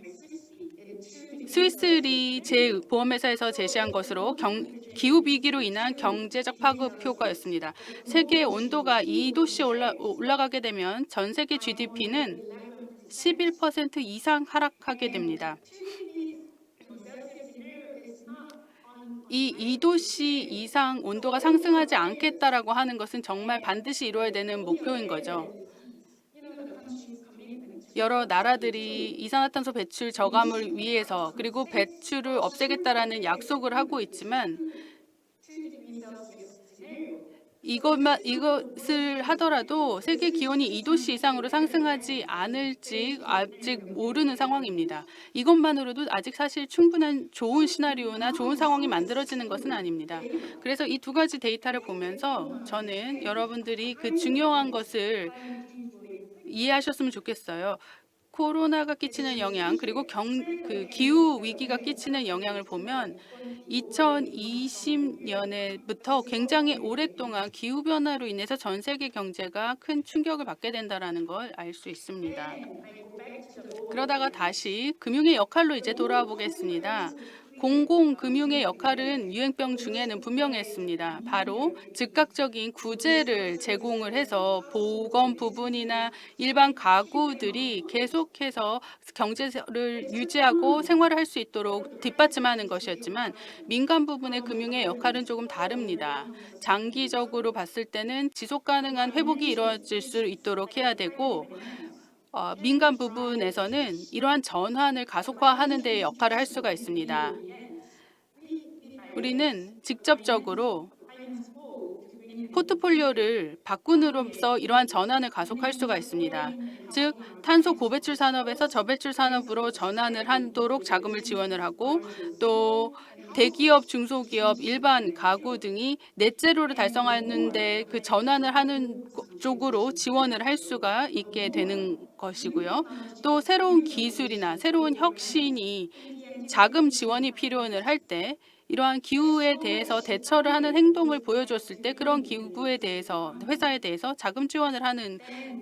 S1: 스위스리 보험회사에서 제시한 것으로 기후 위기로 인한 경제적 파급 효과였습니다. 세계 온도가 2도씨 올라가게 되면 전 세계 GDP는 11% 이상 하락하게 됩니다. 이 2도씨 이상 온도가 상승하지 않겠다라고 하는 것은 정말 반드시 이루어야 되는 목표인 거죠. 여러 나라들이 이산화탄소 배출 저감을 위해서 그리고 배출을 없애겠다라는 약속을 하고 있지만 이것을 하더라도 세계 기온이 2도씨 이상으로 상승하지 않을지 아직 모르는 상황입니다. 이것만으로도 아직 사실 충분한 좋은 시나리오나 좋은 상황이 만들어지는 것은 아닙니다. 그래서 이 두 가지 데이터를 보면서 저는 여러분들이 그 중요한 것을 이해하셨으면 좋겠어요. 코로나가 끼치는 영향 그리고 기후 위기가 끼치는 영향을 보면 2020년에부터 굉장히 오랫동안 기후 변화로 인해서 전 세계 경제가 큰 충격을 받게 된다는 걸 알 수 있습니다. 그러다가 다시 금융의 역할로 이제 돌아와 보겠습니다. 공공금융의 역할은 유행병 중에는 분명했습니다. 바로 즉각적인 구제를 제공을 해서 보건 부분이나 일반 가구들이 계속해서 경제를 유지하고 생활을 할 수 있도록 뒷받침하는 것이었지만 민간 부분의 금융의 역할은 조금 다릅니다. 장기적으로 봤을 때는 지속 가능한 회복이 이루어질 수 있도록 해야 되고 민간 부분에서는 이러한 전환을 가속화하는 데 역할을 할 수가 있습니다. 우리는 직접적으로 포트폴리오를 바꿈으로써 이러한 전환을 가속할 수가 있습니다. 즉, 탄소 고배출 산업에서 저배출 산업으로 전환을 하도록 자금을 지원을 하고 또 대기업, 중소기업, 일반 가구 등이 넷제로를 달성하는 데 그 전환을 하는 쪽으로 지원을 할 수가 있게 되는 것이고요. 또 새로운 기술이나 새로운 혁신이 자금 지원이 필요를 할 때 이러한 기후에 대해서 대처를 하는 행동을 보여줬을 때 그런 기구에 대해서 회사에 대해서 자금 지원을 하는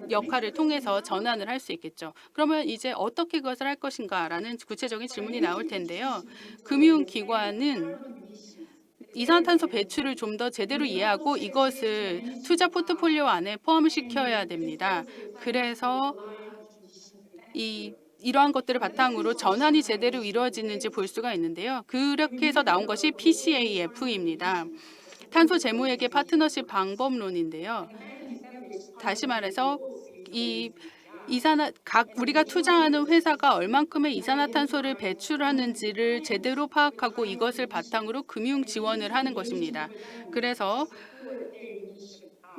S1: 역할을 통해서 전환을 할 수 있겠죠. 그러면 이제 어떻게 그것을 할 것인가라는 구체적인 질문이 나올 텐데요. 금융기관은 이산화탄소 배출을 좀 더 제대로 이해하고 이것을 투자 포트폴리오 안에 포함시켜야 됩니다. 그래서 이러한 것들을 바탕으로 전환이 제대로 이루어지는지 볼 수가 있는데요. 그렇게 해서 나온 것이 PCAF입니다. 탄소 재무회계 파트너십 방법론인데요. 다시 말해서 우리가 투자하는 회사가 얼만큼의 이산화탄소를 배출하는지를 제대로 파악하고 이것을 바탕으로 금융 지원을 하는 것입니다. 그래서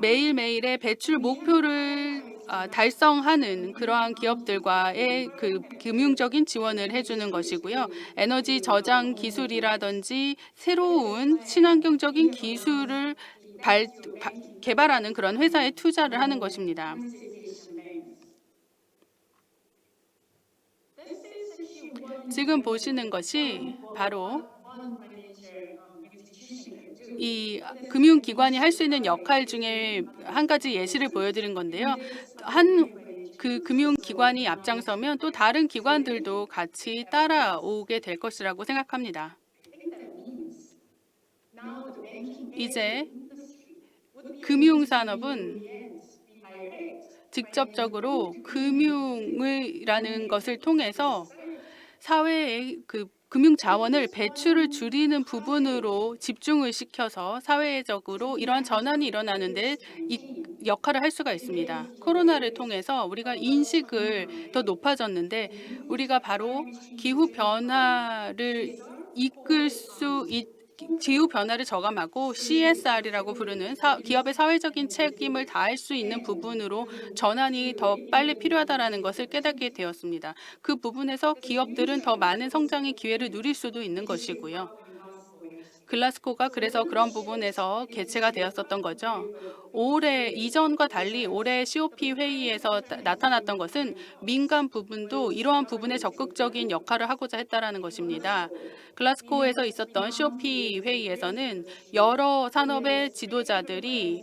S1: 매일매일의 배출 목표를 달성하는 그러한 기업들과의 그 금융적인 지원을 해주는 것이고요. 에너지 저장 기술이라든지 새로운 친환경적인 기술을 개발하는 그런 회사에 투자를 하는 것입니다. 지금 보시는 것이 바로 이 금융기관이 할 수 있는 역할 중에 한 가지 예시를 보여드린 건데요. 그 금융기관이 앞장서면 또 다른 기관들도 같이 따라오게 될 것이라고 생각합니다. 이제 금융산업은 직접적으로 금융이라는 것을 통해서 사회의 그 금융 자원을 배출을 줄이는 부분으로 집중을 시켜서 사회적으로 이러한 전환이 일어나는데 이 역할을 할 수가 있습니다. 코로나를 통해서 우리가 인식을 더 높아졌는데 우리가 바로 기후 변화를 이끌 수 기후 변화를 저감하고 CSR이라고 부르는 기업의 사회적인 책임을 다할 수 있는 부분으로 전환이 더 빨리 필요하다는 것을 깨닫게 되었습니다. 그 부분에서 기업들은 더 많은 성장의 기회를 누릴 수도 있는 것이고요. 글라스고가 그래서 그런 부분에서 개최가 되었었던 거죠. 올해 이전과 달리 올해 COP 회의에서 나타났던 것은 민간 부분도 이러한 부분에 적극적인 역할을 하고자 했다라는 것입니다. 글라스고에서 있었던 COP 회의에서는 여러 산업의 지도자들이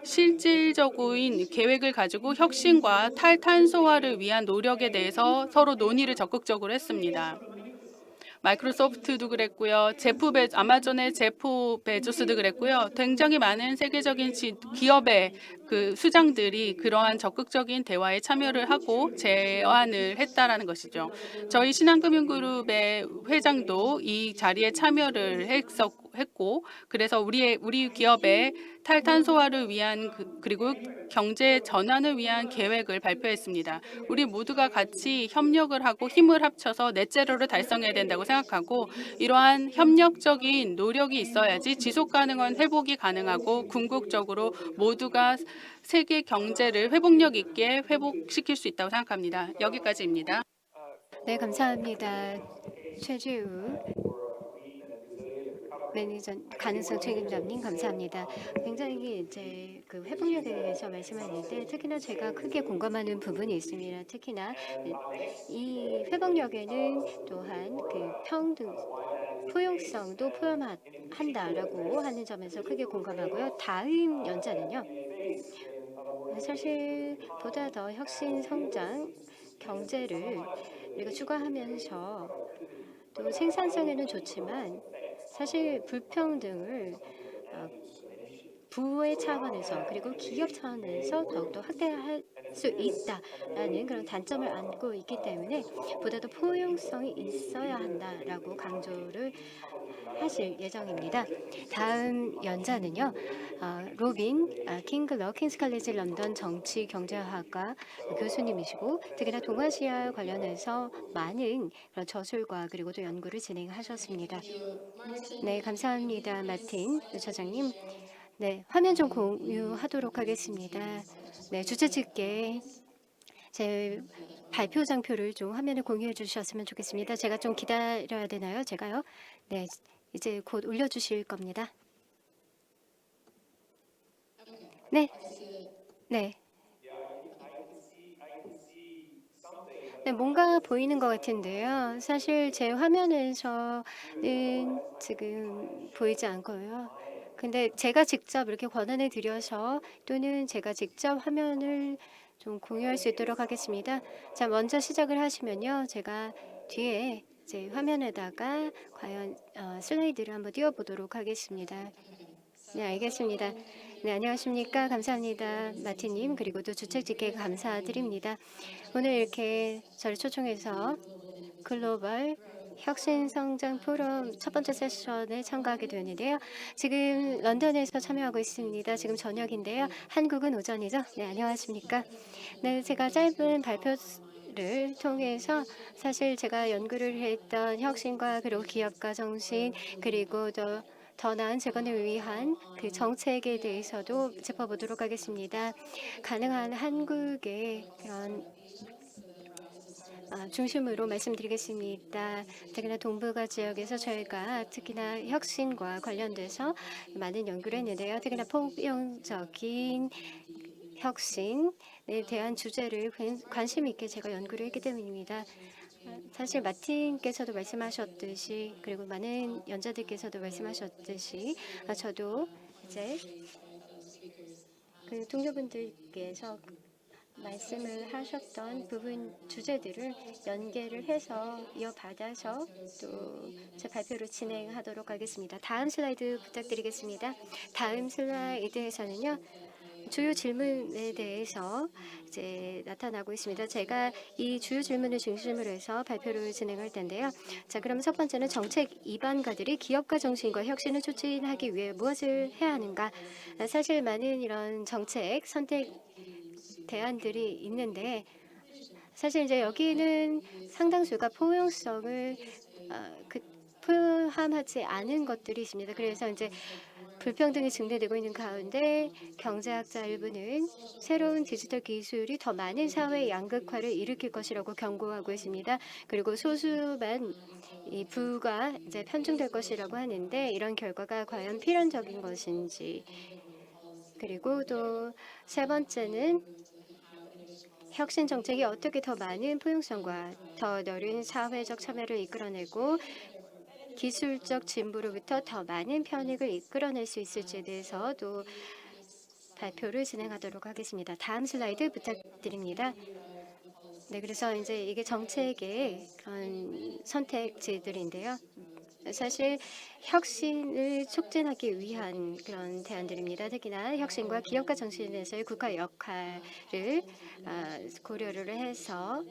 S1: 실질적인 계획을 가지고 혁신과 탈탄소화를 위한 노력에 대해서 서로 논의를 적극적으로 했습니다. 마이크로소프트도 그랬고요. 아마존의 제프 베조스도 그랬고요. 굉장히 많은 세계적인 기업의 그 수장들이 그러한 적극적인 대화에 참여를 하고 제안을 했다라는 것이죠. 저희 신한금융그룹의 회장도 이 자리에 참여를 했고 그래서 우리 기업의 탈탄소화를 위한 그리고 경제 전환을 위한 계획을 발표했습니다. 우리 모두가 같이 협력을 하고 힘을 합쳐서 넷제로를 달성해야 된다고 생각하고 이러한 협력적인 노력이 있어야지 지속 가능한 회복이 가능하고 궁극적으로 모두가 세계 경제를 회복력 있게 회복시킬 수 있다고 생각합니다. 여기까지입니다.
S2: 네, 감사합니다. 최지우 매니저 가능성 책임자님 감사합니다. 굉장히 이제 그 회복력에 대해서 말씀하는데 특히나 제가 크게 공감하는 부분이 있습니다. 특히나 이 회복력에는 또한 그 포용성도 포함한다라고 하는 점에서 크게 공감하고요. 다음 연자는요. 사실 보다 더 혁신 성장 경제를 우리가 추구하면서 또 생산성에는 좋지만 사실 불평등을 어, 부의 차원에서 그리고 기업 차원에서 더욱더 확대할 수 있다라는 그런 단점을 안고 있기 때문에 보다 더 포용성이 있어야 한다라고 강조를 하실 예정입니다. 다음 연자는요, 로빈 킹글러 킹스 칼리지 런던 정치 경제학과 교수님이시고 특히나 동아시아 관련해서 많은 그런 저술과 그리고 또 연구를 진행하셨습니다. 네, 감사합니다, 마틴 처장님. 네, 화면 좀 공유하도록 하겠습니다. 네, 주최 측께 제 발표 장표를 좀 화면에 공유해 주셨으면 좋겠습니다. 제가 좀 기다려야 되나요? 제가요? 네, 이제 곧 올려주실 겁니다. 네, 네. 네, 뭔가 보이는 것 같은데요. 사실 제 화면에서는 지금 보이지 않고요. 근데 제가 직접 이렇게 권한을 드려서 또는 제가 직접 화면을 좀 공유할 수 있도록 하겠습니다. 자, 먼저 시작을 하시면요. 제가 뒤에 제 화면에다가 과연 슬라이드를 한번 띄워보도록 하겠습니다. 네, 알겠습니다. 네, 안녕하십니까. 감사합니다. 마티님, 그리고 또 주책직계 감사드립니다. 오늘 이렇게 저를 초청해서 글로벌 혁신성장 포럼 첫 번째 세션에 참가하게 되었는데요. 지금 런던에서 참여하고 있습니다. 지금 저녁인데요. 한국은 오전이죠. 네, 안녕하십니까. 네, 제가 짧은 발표를 통해서 사실 제가 연구를 했던 혁신과 그리고 기업가 정신 그리고 더 나은 재건을 위한 그 정책에 대해서도 짚어보도록 하겠습니다. 가능한 한국의 그런 중심으로 말씀드리겠습니다. 특히나 동북아 지역에서 저희가 특히나 혁신과 관련돼서 많은 연구를 했는데요. 특히나 포용적인 혁신에 대한 주제를 관심 있게 제가 연구를 했기 때문입니다. 사실 마틴께서도 말씀하셨듯이 그리고 많은 연자들께서도 말씀하셨듯이 저도 이제 그 동료분들께서 말씀을 하셨던 부분 주제들을 연계를 해서 이어받아서 또 제 발표를 진행하도록 하겠습니다. 다음 슬라이드 부탁드리겠습니다. 다음 슬라이드에서는요. 주요 질문에 대해서 이제 나타나고 있습니다. 제가 이 주요 질문을 중심으로 해서 발표를 진행할 텐데요. 자, 그럼 첫 번째는 정책 입안가들이 기업가 정신과 혁신을 촉진하기 위해 무엇을 해야 하는가? 사실 많은 이런 정책 선택 대안들이 있는데 사실 이제 여기는 상당수가 포용성을 포함하지 않은 것들이 있습니다. 그래서 이제 불평등이 증대되고 있는 가운데 경제학자 일부는 새로운 디지털 기술이 더 많은 사회 양극화를 일으킬 것이라고 경고하고 있습니다. 그리고 소수만 이 부가 이제 편중될 것이라고 하는데 이런 결과가 과연 필연적인 것인지 그리고 또 세 번째는 혁신 정책이 어떻게 더 많은 포용성과 더 넓은 사회적 참여를 이끌어내고 기술적 진보로부터 더 많은 편익을 이끌어낼 수 있을지에 대해서도 발표를 진행하도록 하겠습니다. 다음 슬라이드 부탁드립니다. 네, 그래서 이제 이게 정책의 그런 선택지들인데요. 사실 혁신을 촉진하기 위한 그런 대안들입니다. 특히나 혁신과 기업가 정신에서의 국가 역할을 고려를 해서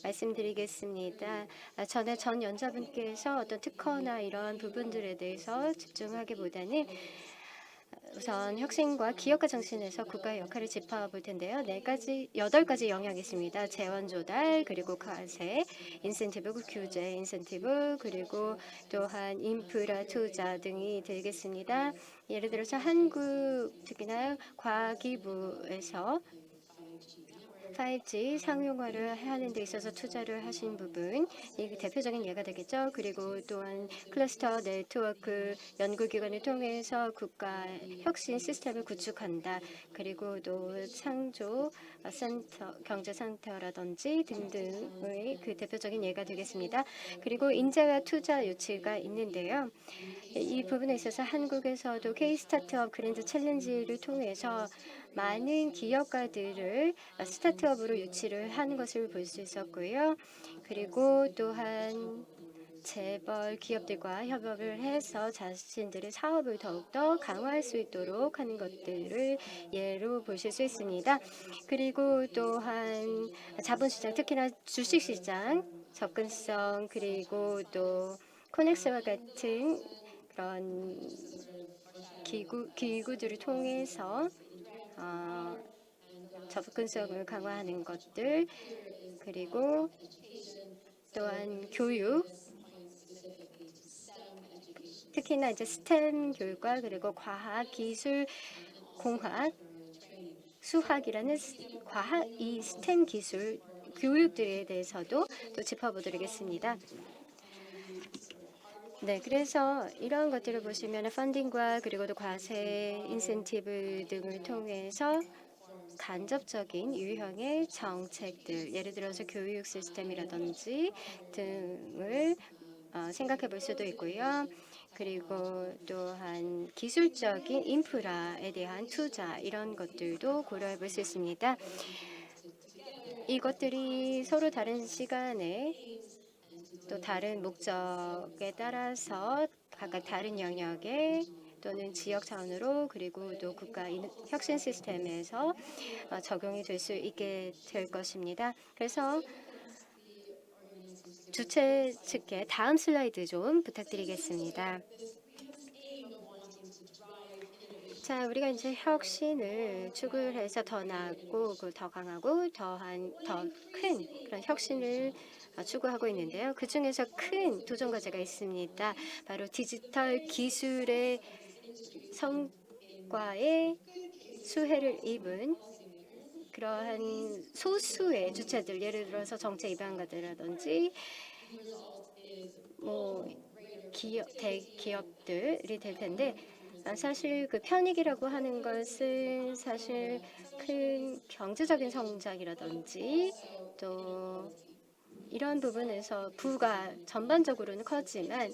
S2: 말씀드리겠습니다. 전에 전 연자분께서 어떤 특허나 이런 부분들에 대해서 집중하기보다는 우선 혁신과 기업가 정신에서 국가의 역할을 짚어볼 텐데요. 8가지 영역이 있습니다. 재원 조달, 그리고 과세, 인센티브, 규제, 인센티브, 그리고 또한 인프라 투자 등이 되겠습니다. 예를 들어서 한국 특히나 과기부에서 5G 상용화를 하는 데 있어서 투자를 하신 부분, 이 대표적인 예가 되겠죠. 그리고 또한 클러스터 네트워크 연구기관을 통해서 국가 혁신 시스템을 구축한다. 그리고 또 창조 센터, 경제센터라든지 등등의 그 대표적인 예가 되겠습니다. 그리고 인재와 투자 유치가 있는데요. 이 부분에 있어서 한국에서도 K 스타트업 그랜드 챌린지를 통해서 많은 기업가들을 스타트업으로 유치를 하는 것을 볼 수 있었고요. 그리고 또한 재벌 기업들과 협업을 해서 자신들의 사업을 더욱더 강화할 수 있도록 하는 것들을 예로 보실 수 있습니다. 그리고 또한 자본시장, 특히나 주식시장 접근성, 그리고 또 코넥스와 같은 그런 기구들을 통해서 접근성을 강화하는 것들, 그리고 또한 교육, 특히나 이제 스템 교육과 그리고 과학, 기술, 공학, 수학이라는 과학, 이 스템 기술 교육들에 대해서도 또 짚어보도록하겠습니다. 네, 그래서 이런 것들을 보시면 펀딩과 그리고 또 과세 인센티브 등을 통해서 간접적인 유형의 정책들, 예를 들어서 교육 시스템이라든지 등을 생각해 볼 수도 있고요. 그리고 또한 기술적인 인프라에 대한 투자, 이런 것들도 고려해 볼 수 있습니다. 이것들이 서로 다른 시간에 또 다른 목적에 따라서 각각 다른 영역에 또는 지역 차원으로, 그리고 또 국가 혁신 시스템에서 적용이 될 수 있게 될 것입니다. 그래서 주최 측에 다음 슬라이드 좀 부탁드리겠습니다. 자, 우리가 이제 혁신을 추구해서 더 나았고, 더 강하고, 더 큰 그런 혁신을 추구하고 있는데요. 그 중에서 큰 도전 과제가 있습니다. 바로 디지털 기술의 성과에 수혜를 입은 그러한 소수의 주체들, 예를 들어서 정책 입안가들이라든지 대기업들이 될 텐데, 사실 그 편익이라고 하는 것은 사실 큰 경제적인 성장이라든지 또 이런 부분에서 부가 전반적으로는 커지만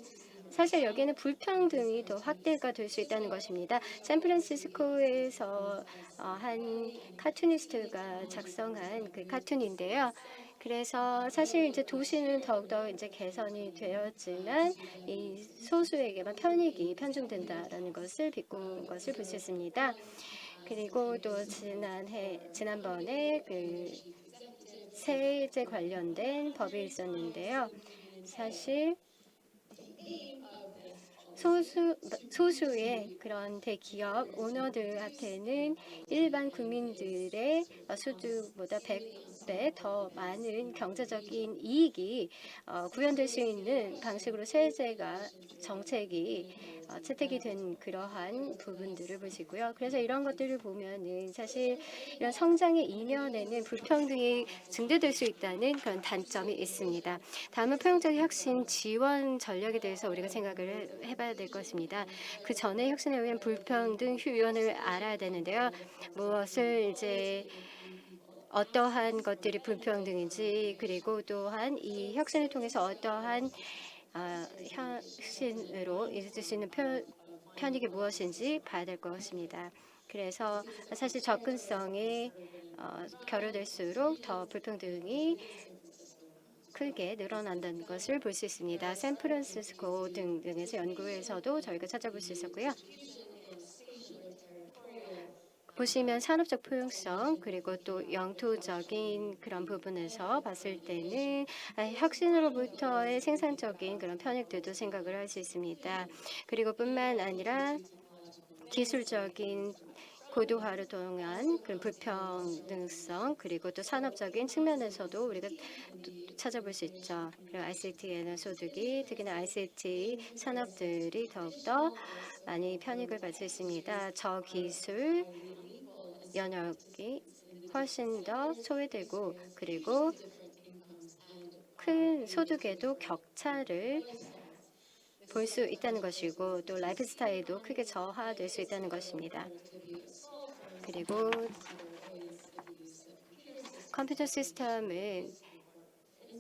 S2: 사실 여기는 불평등이 더 확대가 될 수 있다는 것입니다. 샌프란시스코에서 한 카툰니스트가 작성한 그 카툰인데요. 그래서 사실 이제 도시는 더욱더 이제 개선이 되었지만 이 소수에게만 편익이 편중된다라는 것을 비꼰 것을 볼 수 있습니다. 그리고 또 지난번에 그 세제 관련된 법이 있었는데요. 사실 소수의 그런 대기업 오너들한테는 일반 국민들의 소득보다 100배 더 많은 경제적인 이익이 구현될 수 있는 방식으로 정책이 채택이 된 그러한 부분들을 보시고요. 그래서 이런 것들을 보면은 사실 이런 성장의 이면에는 불평등이 증대될 수 있다는 그런 단점이 있습니다. 다음은 포용적 혁신 지원 전략에 대해서 우리가 생각을 해봐야 될 것입니다. 그 전에 혁신에 의한 불평등 휴연을 알아야 되는데요. 무엇을 이제 어떠한 것들이 불평등인지, 그리고 또한 이 혁신을 통해서 어떠한 혁신으로 이룰 수 있는 편익이 무엇인지 봐야 될 것입니다. 그래서 사실 접근성이 결여될수록 더 불평등이 크게 늘어난다는 것을 볼 수 있습니다. 샌프란시스코 등등에서 연구에서도 저희가 찾아볼 수 있었고요. 보시면 산업적 포용성, 그리고 또 영토적인 그런 부분에서 봤을 때는 혁신으로부터의 생산적인 그런 편익들도 생각을 할 수 있습니다. 그리고 뿐만 아니라 기술적인 고도화를 통한 그런 불평등성, 그리고 또 산업적인 측면에서도 우리가 찾아볼 수 있죠. 그리고 ICT에는 소득이, 특히나 ICT 산업들이 더욱더 많이 편익을 받을 수 있습니다. 저기술 영역이 훨씬 더 소외되고, 그리고 큰 소득에도 격차를 볼 수 있다는 것이고, 또 라이프 스타일도 크게 저하될 수 있다는 것입니다. 그리고 컴퓨터 시스템은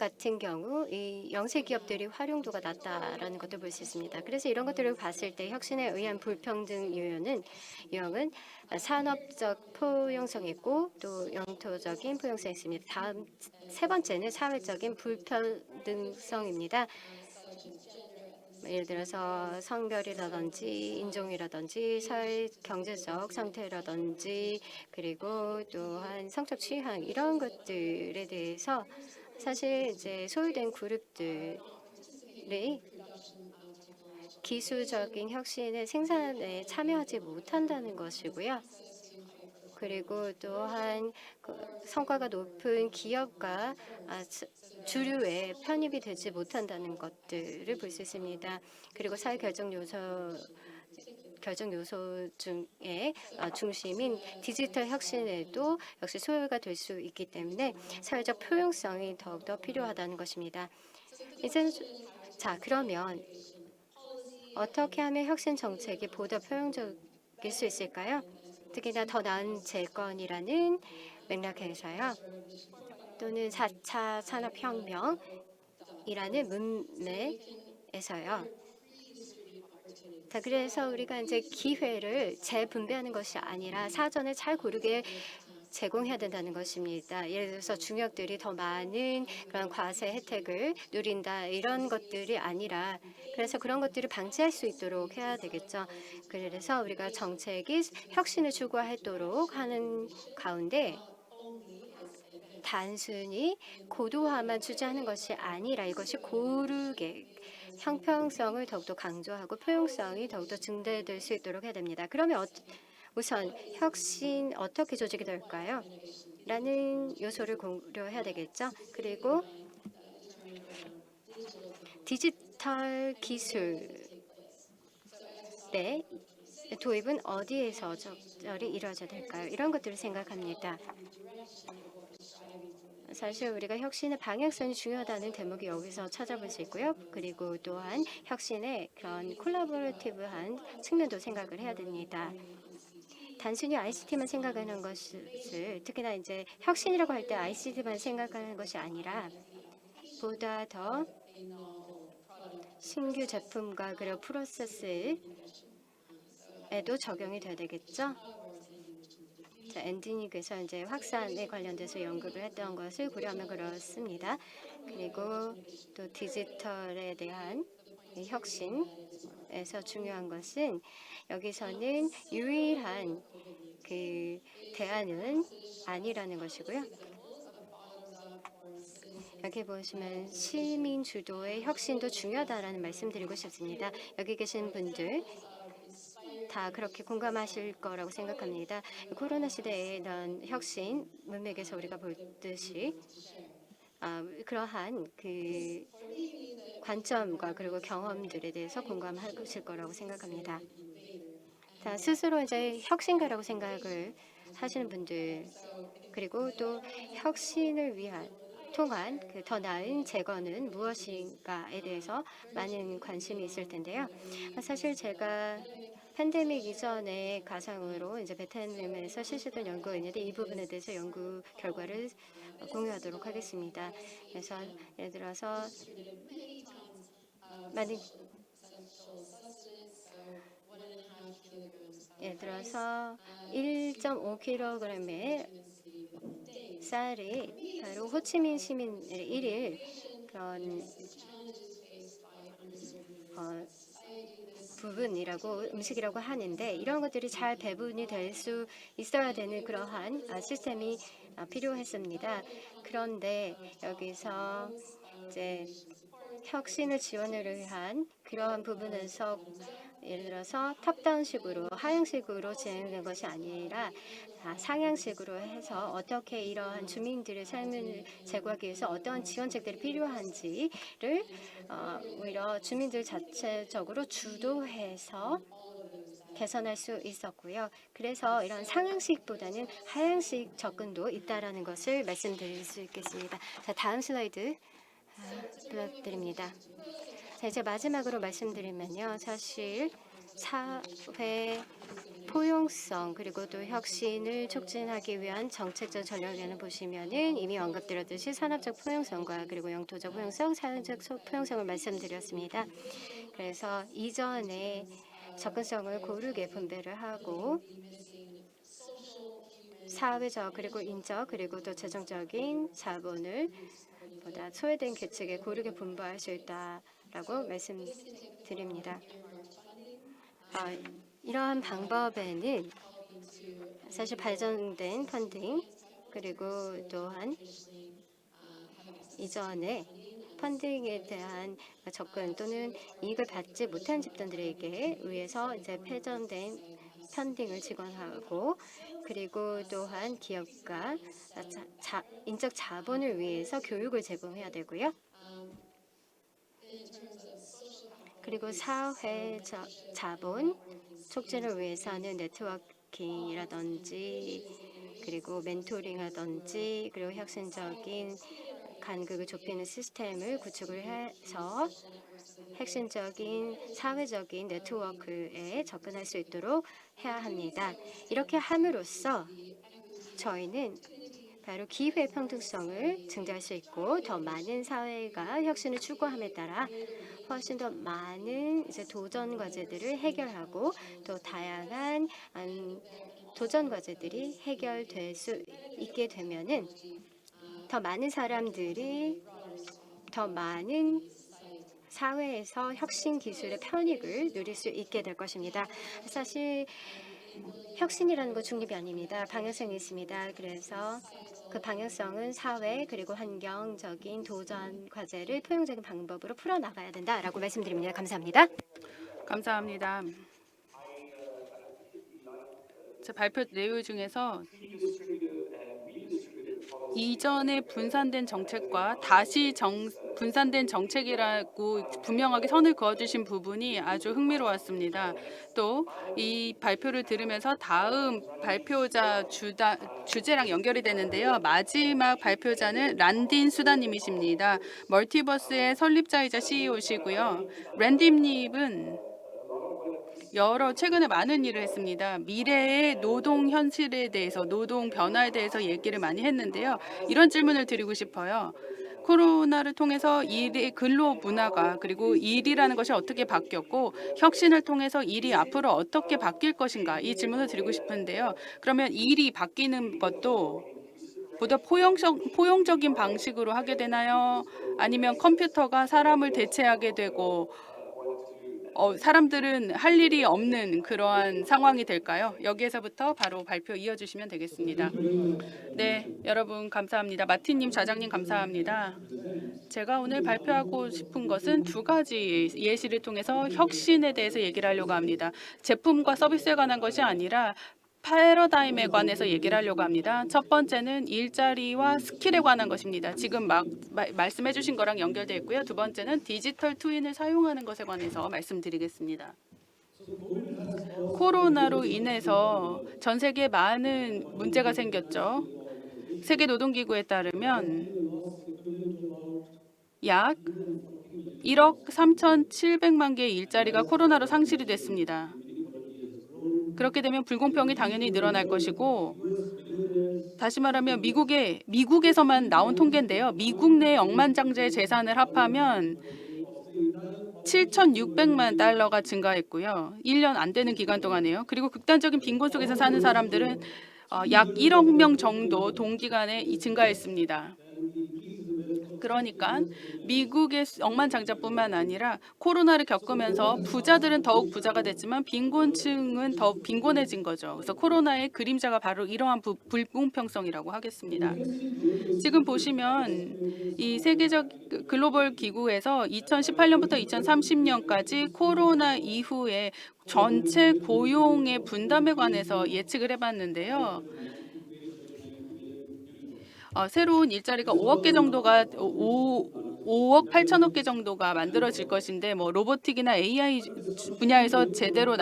S2: 같은 경우 이 영세 기업들이 활용도가 낮다라는 것도 볼 수 있습니다. 그래서 이런 것들을 봤을 때 혁신에 의한 불평등 유형은 산업적 포용성이 있고 또 영토적인 포용성이 있습니다. 다음 세 번째는 사회적인 불평등성입니다. 예를 들어서 성별이라든지 인종이라든지 사회 경제적 상태라든지 그리고 또한 성적 취향 이런 것들에 대해서 사실 이제 소외된 그룹들이 기술적인 혁신의 생산에 참여하지 못한다는 것이고요. 그리고 또한 그 성과가 높은 기업과 주류에 편입이 되지 못한다는 것들을 볼 수 있습니다. 그리고 사회 결정 요소 중에 중심인 디지털 혁신에도 역시 소요가 될 수 있기 때문에 사회적 포용성이 더욱더 필요하다는 것입니다. 이제 그러면 어떻게 하면 혁신 정책이 보다 포용적일 수 있을까요? 특히나 더 나은 재건이라는 맥락에서요. 또는 4차 산업혁명이라는 문맥에서요. 그래서 우리가 이제 기회를 재분배하는 것이 아니라 사전에 잘 고르게 제공해야 된다는 것입니다. 예를 들어서 중역들이 더 많은 그런 과세 혜택을 누린다 이런 것들이 아니라 그래서 그런 것들을 방지할 수 있도록 해야 되겠죠. 그래서 우리가 정책이 혁신을 추구하도록 하는 가운데 단순히 고도화만 추진하는 것이 아니라 이것이 고르게 형평성을 더욱더 강조하고 포용성이 더욱더 증대될 수 있도록 해야 됩니다. 그러면 우선 혁신 어떻게 조직이 될까요? 라는 요소를 고려해야 되겠죠. 그리고 디지털 기술의 도입은 어디에서 적절히 이루어져야 될까요? 이런 것들을 생각합니다. 사실 우리가 혁신의 방향성이 중요하다는 대목이 여기서 찾아볼 수 있고요. 그리고 또한 혁신의 그런 콜라보레이티브한 측면도 생각을 해야 됩니다. 단순히 ICT만 생각하는 것을 특히나 이제 혁신이라고 할 때 ICT만 생각하는 것이 아니라 보다 더 신규 제품과 그리고 프로세스에도 적용이 돼야 되겠죠. 엔지닉에서 이제 확산에 관련돼서 연구를 했던 것을 고려하면 그렇습니다. 그리고 또 디지털에 대한 혁신에서 중요한 것은 여기서는 유일한 그 대안은 아니라는 것이고요. 여기 보시면 시민 주도의 혁신도 중요하다라는 말씀드리고 싶습니다. 여기 계신 분들 다 그렇게 공감하실 거라고 생각합니다. 코로나 시대의 이런 혁신 문맥에서 우리가 볼 듯이 그러한 그 관점과 그리고 경험들에 대해서 공감하실 거라고 생각합니다. 스스로 이제 혁신가라고 생각을 하시는 분들 그리고 또 혁신을 통한 그 더 나은 재건은 무엇인가에 대해서 많은 관심이 있을 텐데요. 사실 제가 팬데믹 이전의 가상으로 이제 베트남에서 실시된 연구가 있는데 이 부분에 대해서 연구 결과를 공유하도록 하겠습니다. 그래서 예를 들어서 많은 1.5kg의 쌀이 바로 호치민 시민 1일 그런 부분이라고 음식이라고 하는데 이런 것들이 잘 배분이 될 수 있어야 되는 그러한 시스템이 필요했습니다. 그런데 여기서 이제 혁신을 지원을 위한 그러한 부분에서 예를 들어서 탑다운식으로 하향식으로 진행된 것이 아니라 상향식으로 해서 어떻게 이러한 주민들의 삶을 제고하기 위해서 어떠한 지원책들이 필요한지를 오히려 주민들 자체적으로 주도해서 개선할 수 있었고요. 그래서 이런 상향식보다는 하향식 접근도 있다라는 것을 말씀드릴 수 있겠습니다. 다음 슬라이드 부탁드립니다. 이제 마지막으로 말씀드리면요. 사실 사회 포용성 그리고 또 혁신을 촉진하기 위한 정책적 전략에는 보시면은 이미 언급드렸듯이 산업적 포용성과 그리고 영토적 포용성, 사회적 포용성을 말씀드렸습니다. 그래서 이전에 접근성을 고르게 분배를 하고 사회적 그리고 인적 그리고 또 재정적인 자본을 보다 소외된 계층에 고르게 분배할 수 있다라고 말씀드립니다. 이러한 방법에는 사실 발전된 펀딩 그리고 또한 이전에 펀딩에 대한 접근 또는 이익을 받지 못한 집단들에게 의해서 이제 폐전된 펀딩을 지원하고 그리고 또한 기업과 인적 자본을 위해서 교육을 제공해야 되고요. 그리고 사회적 자본 촉진을 위해서는 네트워킹이라든지 그리고 멘토링이라든지 그리고 혁신적인 간극을 좁히는 시스템을 구축을 해서 핵심적인 사회적인 네트워크에 접근할 수 있도록 해야 합니다. 이렇게 함으로써 저희는 바로 기회 평등성을 증대할 수 있고 더 많은 사회가 혁신을 추구함에 따라 훨씬 더 많은 이제 도전 과제들을 해결하고 또 다양한 도전 과제들이 해결될 수 있게 되면은 더 많은 사람들이 더 많은 사회에서 혁신 기술의 편익을 누릴 수 있게 될 것입니다. 사실 혁신이라는 건 중립이 아닙니다. 방향성이 있습니다. 그래서 그 방향성은 사회 그리고 환경적인 도전 과제를 포용적인 방법으로 풀어나가야 된다라고 말씀드립니다. 감사합니다.
S1: 감사합니다. 제 발표 내용 중에서 이전에 분산된 정책과 다시 분산된 정책이라고 분명하게 선을 그어주신 부분이 아주 흥미로웠습니다. 또 이 발표를 들으면서 다음 발표자 주제랑 연결이 되는데요. 마지막 발표자는 란딘 수다님이십니다. 멀티버스의 설립자이자 CEO시고요. 랜디님은 최근에 많은 일을 했습니다. 미래의 노동 현실에 대해서, 노동 변화에 대해서 얘기를 많이 했는데요. 이런 질문을 드리고 싶어요. 코로나를 통해서 일의 근로 문화가 그리고 일이라는 것이 어떻게 바뀌었고 혁신을 통해서 일이 앞으로 어떻게 바뀔 것인가 이 질문을 드리고 싶은데요. 그러면 일이 바뀌는 것도 보다 포용적인 방식으로 하게 되나요? 아니면 컴퓨터가 사람을 대체하게 되고 사람들은 할 일이 없는 그러한 상황이 될까요? 여기에서부터 바로 발표 이어주시면 되겠습니다. 네, 여러분 감사합니다. 마틴님, 좌장님 감사합니다. 제가 오늘 발표하고 싶은 것은 두 가지 예시를 통해서 혁신에 대해서 얘기를 하려고 합니다. 제품과 서비스에 관한 것이 아니라 패러다임에 관해서 얘기를 하려고 합니다. 첫 번째는 일자리와 스킬에 관한 것입니다. 지금 말씀해 주신 거랑 연결되어 있고요. 두 번째는 디지털 트윈을 사용하는 것에 관해서 말씀드리겠습니다. 코로나로 인해서 전 세계에 많은 문제가 생겼죠. 세계노동기구에 따르면 약 1억 3,700만 개의 일자리가 코로나로 상실이 됐습니다. 그렇게 되면 불공평이 당연히 늘어날 것이고 다시 말하면 미국에서만 나온 통계인데요. 미국 내 억만장자의 재산을 합하면 7,600만 달러가 증가했고요. 1년 안 되는 기간 동안에요. 그리고 극단적인 빈곤 속에서 사는 사람들은 약 1억 명 정도 동기간에 증가했습니다. 그러니까 미국의 억만장자뿐만 아니라 코로나를 겪으면서 부자들은 더욱 부자가 됐지만 빈곤층은 더 빈곤해진 거죠. 그래서 코로나의 그림자가 바로 이러한 불공평성이라고 하겠습니다. 지금 보시면 이 세계적 글로벌 기구에서 2018년부터 2030년까지 코로나 이후에 전체 고용의 분담에 관해서 예측을 해봤는데요. 새로운 일자리가 5억 개 정도가 5억 8천억 개 정도가 만들어질 것인데 뭐 로보틱이나 AI 분야에서 제대로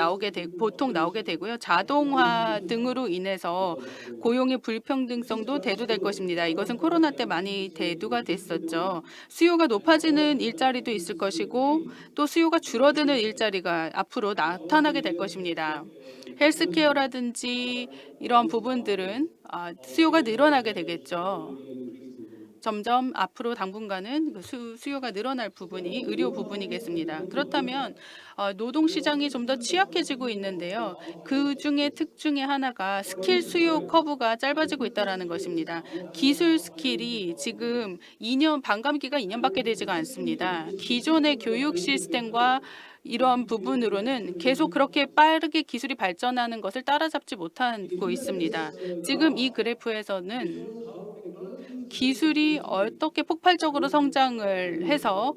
S1: 보통 나오게 되고요. 자동화 등으로 인해서 고용의 불평등성도 대두될 것입니다. 이것은 코로나 때 많이 대두가 됐었죠. 수요가 높아지는 일자리도 있을 것이고 또 수요가 줄어드는 일자리가 앞으로 나타나게 될 것입니다. 헬스케어라든지 이런 부분들은 수요가 늘어나게 되겠죠. 점점 앞으로 당분간은 수요가 늘어날 부분이 의료 부분이겠습니다. 그렇다면 노동 시장이 좀 더 취약해지고 있는데요. 그 중에 특징의 하나가 스킬 수요 커브가 짧아지고 있다는 것입니다. 기술 스킬이 지금 2년 반감기가 2년밖에 되지가 않습니다. 기존의 교육 시스템과 이런 부분으로는 계속 그렇게 빠르게 기술이 발전하는 것을 따라잡지 못하고 있습니다. 지금 이 그래프에서는 기술이 어떻게 폭발적으로 성장을 해서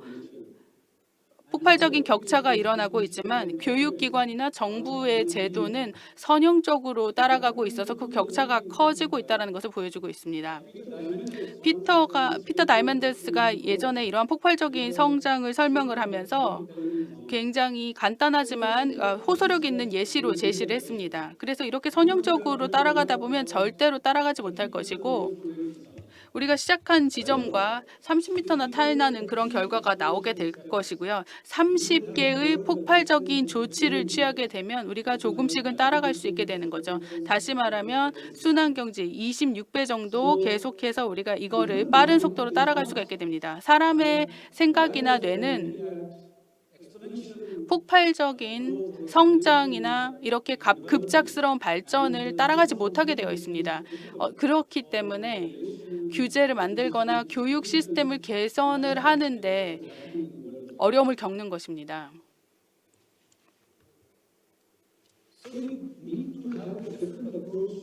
S1: 폭발적인 격차가 일어나고 있지만 교육기관이나 정부의 제도는 선형적으로 따라가고 있어서 그 격차가 커지고 있다는 것을 보여주고 있습니다. 피터 다이먼드스가 예전에 이러한 폭발적인 성장을 설명을 하면서 굉장히 간단하지만 호소력 있는 예시로 제시를 했습니다. 그래서 이렇게 선형적으로 따라가다 보면 절대로 따라가지 못할 것이고 우리가 시작한 지점과 30m나 탈나는 그런 결과가 나오게 될 것이고요. 30개의 폭발적인 조치를 취하게 되면 우리가 조금씩은 따라갈 수 있게 되는 거죠. 다시 말하면 순환경제 26배 정도 계속해서 우리가 이거를 빠른 속도로 따라갈 수가 있게 됩니다. 사람의 생각이나 뇌는 폭발적인 성장이나 이렇게 급작스러운 발전을 따라가지 못하게 되어 있습니다. 그렇기 때문에 규제를 만들거나 교육 시스템을 개선을 하는데 어려움을 겪는 것입니다.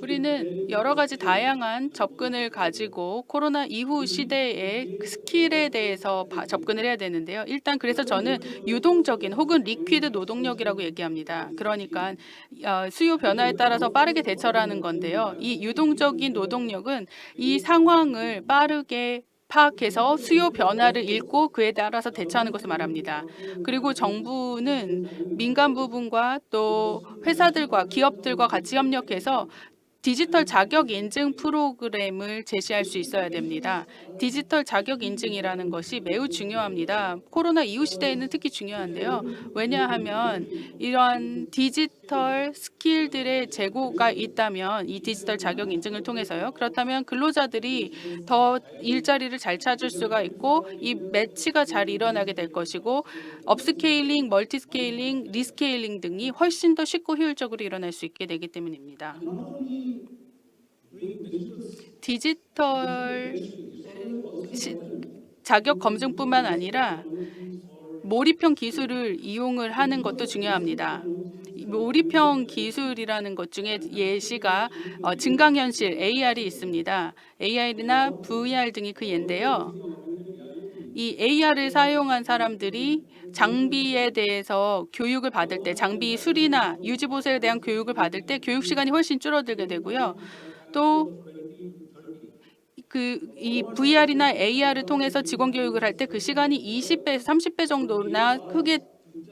S1: 우리는 여러 가지 다양한 접근을 가지고 코로나 이후 시대의 스킬에 대해서 접근을 해야 되는데요. 일단 그래서 저는 유동적인 혹은 리퀴드 노동력이라고 얘기합니다. 그러니까 수요 변화에 따라서 빠르게 대처를 하는 건데요. 이 유동적인 노동력은 이 상황을 빠르게 파악해서 수요 변화를 읽고 그에 따라서 대처하는 것을 말합니다. 그리고 정부는 민간 부분과 또 회사들과 기업들과 같이 협력해서 디지털 자격 인증 프로그램을 제시할 수 있어야 됩니다. 디지털 자격 인증이라는 것이 매우 중요합니다. 코로나 이후 시대에는 특히 중요한데요. 왜냐하면 이러한 디지털 스킬들의 재고가 있다면 이 디지털 자격 인증을 통해서요. 그렇다면 근로자들이 더 일자리를 잘 찾을 수가 있고 이 매치가 잘 일어나게 될 것이고 업스케일링, 멀티스케일링, 리스케일링 등이 훨씬 더 쉽고 효율적으로 일어날 수 있게 되기 때문입니다. 디지털 자격 검증뿐만 아니라 몰입형 기술을 이용을 하는 것도 중요합니다. 몰입형 기술이라는 것 중에 예시가 증강현실 AR이 있습니다. AR이나 VR 등이 그 예인데요. 이 AR을 사용한 사람들이 장비에 대해서 교육을 받을 때 장비 수리나 유지 보수에 대한 교육을 받을 때 교육 시간이 훨씬 줄어들게 되고요. 또 이 VR이나 AR을 통해서 직원 교육을 할 때 그 시간이 20배에서 30배 정도나 크게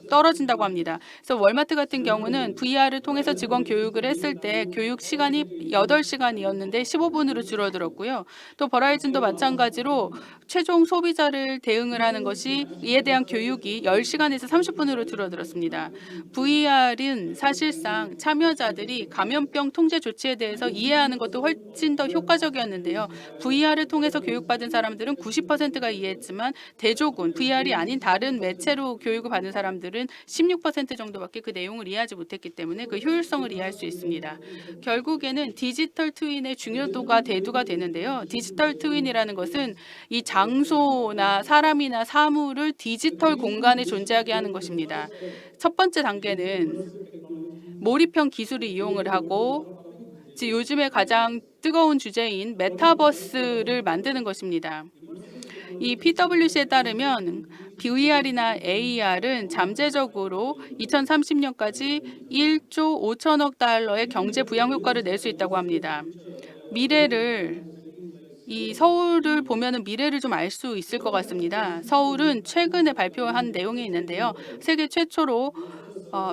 S1: 떨어진다고 합니다. 그래서 월마트 같은 경우는 VR을 통해서 직원 교육을 했을 때 교육 시간이 8시간이었는데 15분으로 줄어들었고요. 또 버라이즌도 마찬가지로 최종 소비자를 대응을 하는 것이 이에 대한 교육이 10시간에서 30분으로 줄어들었습니다. VR은 사실상 참여자들이 감염병 통제 조치에 대해서 이해하는 것도 훨씬 더 효과적이었는데요. VR을 통해서 교육받은 사람들은 90%가 이해했지만 대조군, VR이 아닌 다른 매체로 교육을 받은 사람들은 16% 정도밖에 그 내용을 이해하지 못했기 때문에 그 효율성을 이해할 수 있습니다. 결국에는 디지털 트윈의 중요도가 대두가 되는데요. 디지털 트윈이라는 것은 이 장소나 사람이나 사물을 디지털 공간에 존재하게 하는 것입니다. 첫 번째 단계는 몰입형 기술을 이용을 하고 요즘에 가장 뜨거운 주제인 메타버스를 만드는 것입니다. 이 PwC에 따르면 VR이나 AR은 잠재적으로 2030년까지 1조 5천억 달러의 경제 부양 효과를 낼 수 있다고 합니다. 미래를 이 서울을 보면은 미래를 좀 알 수 있을 것 같습니다. 서울은 최근에 발표한 내용이 있는데요. 세계 최초로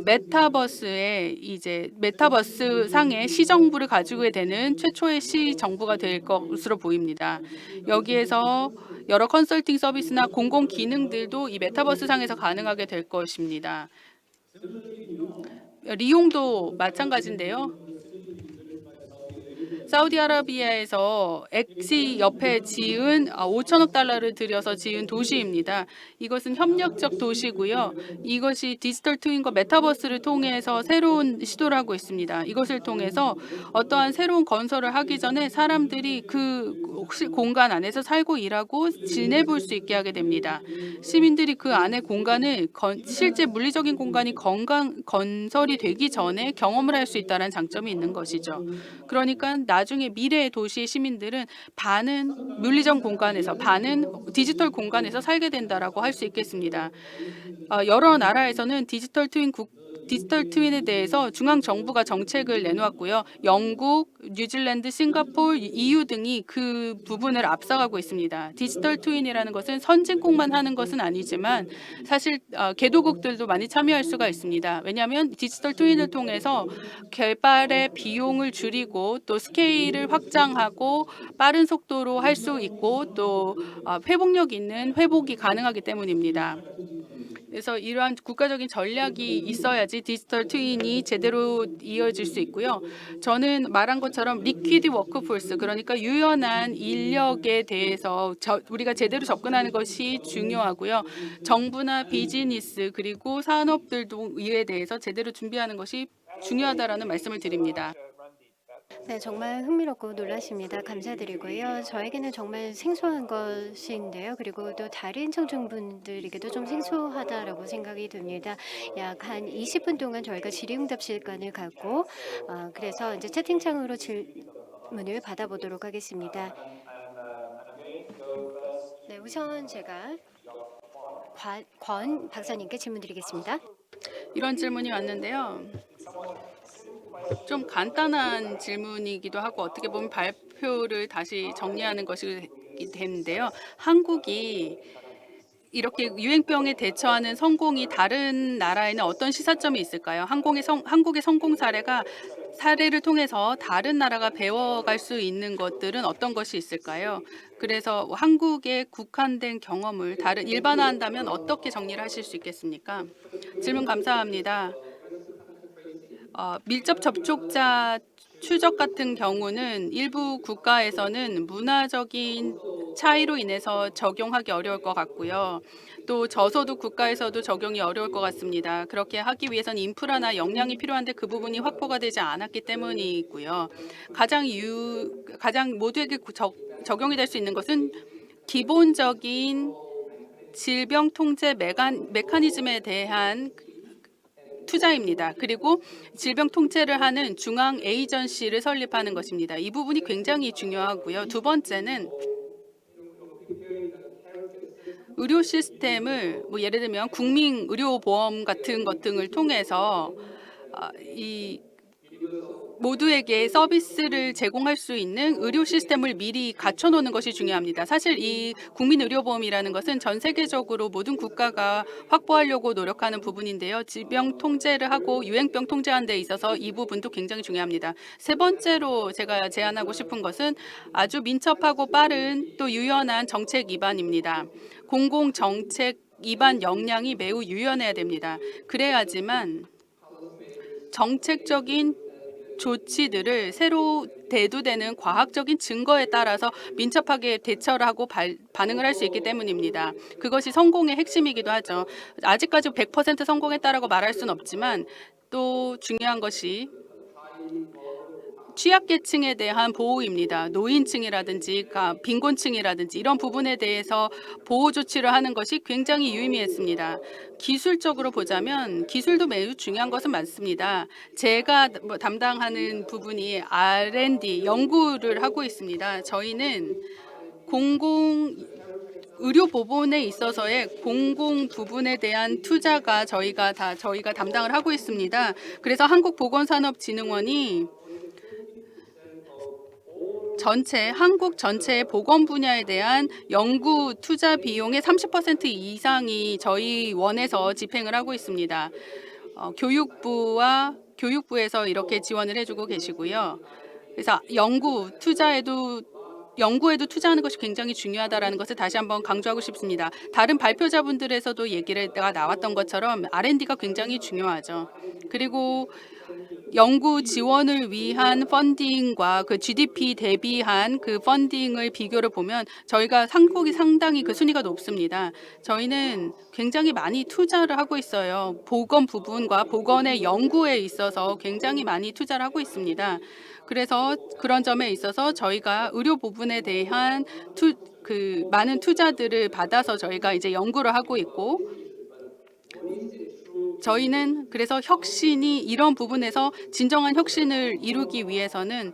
S1: 메타버스에 이제 메타버스 상의 시정부를 가지게 되는 최초의 시정부가 될 것으로 보입니다. 여기에서 여러 컨설팅 서비스나 공공 기능들도 이 메타버스 상에서 가능하게 될 것입니다. 리용도 마찬가지인데요. 사우디아라비아에서 엑시 옆에 지은 5천억 달러를 들여서 지은 도시입니다. 이것은 협력적 도시고요. 이것이 디지털 트윈과 메타버스를 통해서 새로운 시도를 하고 있습니다. 이것을 통해서 어떠한 새로운 건설을 하기 전에 사람들이 그 공간 안에서 살고 일하고 지내볼 수 있게 하게 됩니다. 시민들이 그 안에 공간을 실제 물리적인 공간이 건설이 되기 전에 경험을 할 수 있다는 장점이 있는 것이죠. 그러니까 나중에 미래의 도시의 시민들은 반은 물리적 공간에서 반은 디지털 공간에서 살게 된다라고 할 수 있겠습니다. 여러 나라에서는 디지털 트윈에 대해서 중앙 정부가 정책을 내놓았고요. 영국, 뉴질랜드, 싱가포르, EU 등이 그 부분을 앞서가고 있습니다. 디지털 트윈이라는 것은 선진국만 하는 것은 아니지만 사실 개도국들도 많이 참여할 수가 있습니다. 왜냐하면 디지털 트윈을 통해서 개발의 비용을 줄이고 또 스케일을 확장하고 빠른 속도로 할 수 있고 또 회복력 있는 회복이 가능하기 때문입니다. 그래서 이러한 국가적인 전략이 있어야지 디지털 트윈이 제대로 이어질 수 있고요. 저는 말한 것처럼 리퀴드 워크포스, 그러니까 유연한 인력에 대해서 우리가 제대로 접근하는 것이 중요하고요. 정부나 비즈니스 그리고 산업들도 이에 대해서 제대로 준비하는 것이 중요하다라는 말씀을 드립니다.
S2: 네, 정말 흥미롭고 놀라십니다. 감사드리고요. 저에게는 정말 생소한 것인데요. 그리고 또 다른 청중분들에게도 좀 생소하다라고 생각이 듭니다. 약 한 20분 동안 저희가 질의응답 시간을 갖고 그래서 이제 채팅창으로 질문을 받아보도록 하겠습니다. 네, 우선 제가 권 박사님께 질문 드리겠습니다.
S1: 이런 질문이 왔는데요. 좀 간단한 질문이기도 하고 어떻게 보면 발표를 다시 정리하는 것이 되는데요. 한국이 이렇게 유행병에 대처하는 성공이 다른 나라에는 어떤 시사점이 있을까요? 한국의 성공 사례를 통해서 다른 나라가 배워갈 수 있는 것들은 어떤 것이 있을까요? 그래서 한국의 국한된 경험을 일반화한다면 어떻게 정리를 하실 수 있겠습니까? 질문 감사합니다. 밀접 접촉자 추적 같은 경우는 일부 국가에서는 문화적인 차이로 인해서 적용하기 어려울 것 같고요. 또 저소득 국가에서도 적용이 어려울 것 같습니다. 그렇게 하기 위해서는 인프라나 역량이 필요한데 그 부분이 확보가 되지 않았기 때문이고요. 가장 모두에게 적용이 될 수 있는 것은 기본적인 질병 통제 메커니즘에 대한 투자입니다. 그리고 질병 통제를 하는 중앙 에이전시를 설립하는 것입니다. 이 부분이 굉장히 중요하고요. 두 번째는 의료 시스템을 예를 들면 국민 의료보험 같은 것 등을 통해서 이 모두에게 서비스를 제공할 수 있는 의료 시스템을 미리 갖춰놓는 것이 중요합니다. 사실 이 국민의료보험이라는 것은 전 세계적으로 모든 국가가 확보하려고 노력하는 부분인데요. 질병 통제를 하고 유행병 통제하는 데 있어서 이 부분도 굉장히 중요합니다. 세 번째로 제가 제안하고 싶은 것은 아주 민첩하고 빠른 또 유연한 정책 입안입니다. 공공정책 입안 역량이 매우 유연해야 됩니다. 그래야지만 정책적인 조치들을 새로 대두되는 과학적인 증거에 따라서 민첩하게 대처를 하고 반응을 할 수 있기 때문입니다. 그것이 성공의 핵심이기도 하죠. 아직까지 100% 성공했다라고 말할 수는 없지만 또 중요한 것이 취약계층에 대한 보호입니다. 노인층이라든지 빈곤층이라든지 이런 부분에 대해서 보호 조치를 하는 것이 굉장히 유의미했습니다. 기술적으로 보자면 기술도 매우 중요한 것은 맞습니다. 제가 담당하는 부분이 R&D 연구를 하고 있습니다. 저희는 의료 보건에 있어서의 공공 부분에 대한 투자가 저희가 담당을 하고 있습니다. 그래서 한국보건산업진흥원이 한국 전체의 보건 분야에 대한 연구 투자 비용의 30% 이상이 저희 원에서 집행을 하고 있습니다. 교육부에서 이렇게 지원을 해주고 계시고요. 그래서 연구에도 투자하는 것이 굉장히 중요하다라는 것을 다시 한번 강조하고 싶습니다. 다른 발표자분들에서도 얘기가 나왔던 것처럼 R&D가 굉장히 중요하죠. 그리고 연구 지원을 위한 펀딩과 그 GDP 대비한 그 펀딩을 비교를 보면 저희가 한국이 상당히 그 순위가 높습니다. 저희는 굉장히 많이 투자를 하고 있어요. 보건 부분과 보건의 연구에 있어서 굉장히 많이 투자를 하고 있습니다. 그래서 그런 점에 있어서 저희가 의료 부분에 대한 많은 투자들을 받아서 저희가 이제 연구를 하고 있고, 저희는 그래서 혁신이 이런 부분에서 진정한 혁신을 이루기 위해서는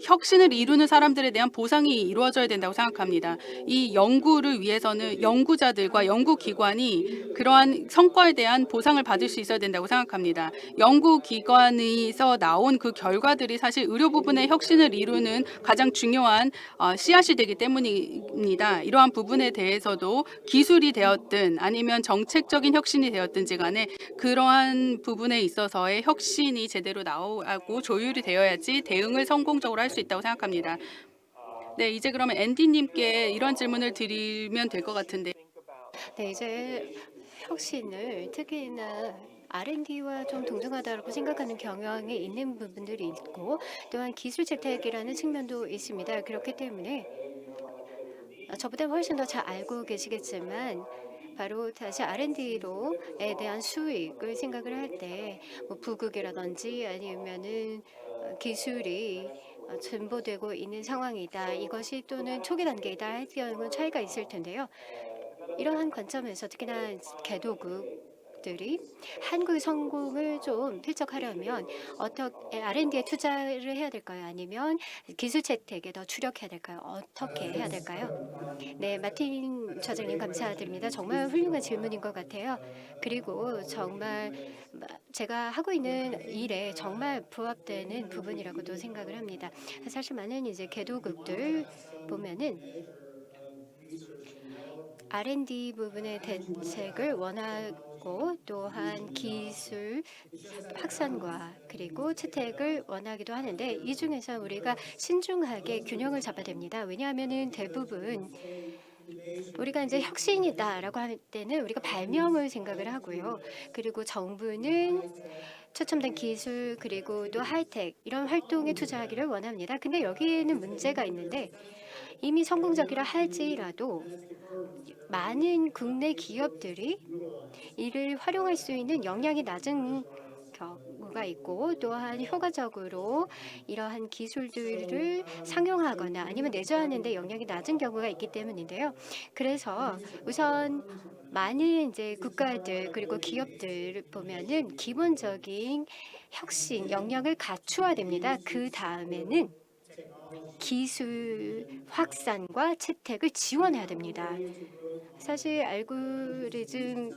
S1: 혁신을 이루는 사람들에 대한 보상이 이루어져야 된다고 생각합니다. 이 연구를 위해서는 연구자들과 연구기관이 그러한 성과에 대한 보상을 받을 수 있어야 된다고 생각합니다. 연구기관에서 나온 그 결과들이 사실 의료 부분의 혁신을 이루는 가장 중요한 씨앗이 되기 때문입니다. 이러한 부분에 대해서도 기술이 되었든 아니면 정책적인 혁신이 되었든지 간에 그러한 부분에 있어서의 혁신이 제대로 나오고 조율이 되어야지 대응을 성공적으로 할 수 있다고 생각합니다. 네, 이제 그러면 앤디님께 이런 질문을 드리면 될 것 같은데,
S2: 네, 이제 혁신을 특히나 R&D와 좀 동등하다고 생각하는 경향이 있는 부분들이 있고 또한 기술 재택이라는 측면도 있습니다. 그렇기 때문에 저보다 훨씬 더 잘 알고 계시겠지만 바로 다시 R&D로에 대한 수익을 생각을 할 때 뭐 부국이라든지 아니면은 기술이 전보되고 있는 상황이다. 이것이 또는 초기 단계이다 할 경우 차이가 있을 텐데요. 이러한 관점에서 특히나 개도국들이 한국의 성공을 좀 필적하려면 어떻게 R&D에 투자를 해야 될까요? 아니면 기술 채택에 더 주력해야 될까요? 어떻게 해야 될까요? 네, 마틴 차장님 감사드립니다. 정말 훌륭한 질문인 것 같아요. 그리고 정말 제가 하고 있는 일에 정말 부합되는 부분이라고도 생각을 합니다. 사실 많은 이제 개도국들 보면은 R&D 부분의 대책을 원하고 또한 기술 확산과 그리고 채택을 원하기도 하는데 이 중에서 우리가 신중하게 균형을 잡아야 됩니다. 왜냐하면은 대부분 우리가 이제 혁신이다라고 할 때는 우리가 발명을 생각을 하고요. 그리고 정부는 최첨단 기술 그리고 또 하이텍 이런 활동에 투자하기를 원합니다. 근데 여기에는 문제가 있는데 이미 성공적이라 할지라도 많은 국내 기업들이 이를 활용할 수 있는 역량이 낮은 경우가 있고 또한 효과적으로 이러한 기술들을 상용하거나 아니면 내조하는 데 역량이 낮은 경우가 있기 때문인데요. 그래서 우선 많은 이제 국가들 그리고 기업들 보면은 기본적인 혁신 역량을 갖추어야 됩니다. 그 다음에는 기술 확산과 채택을 지원해야 됩니다. 사실 알고리즘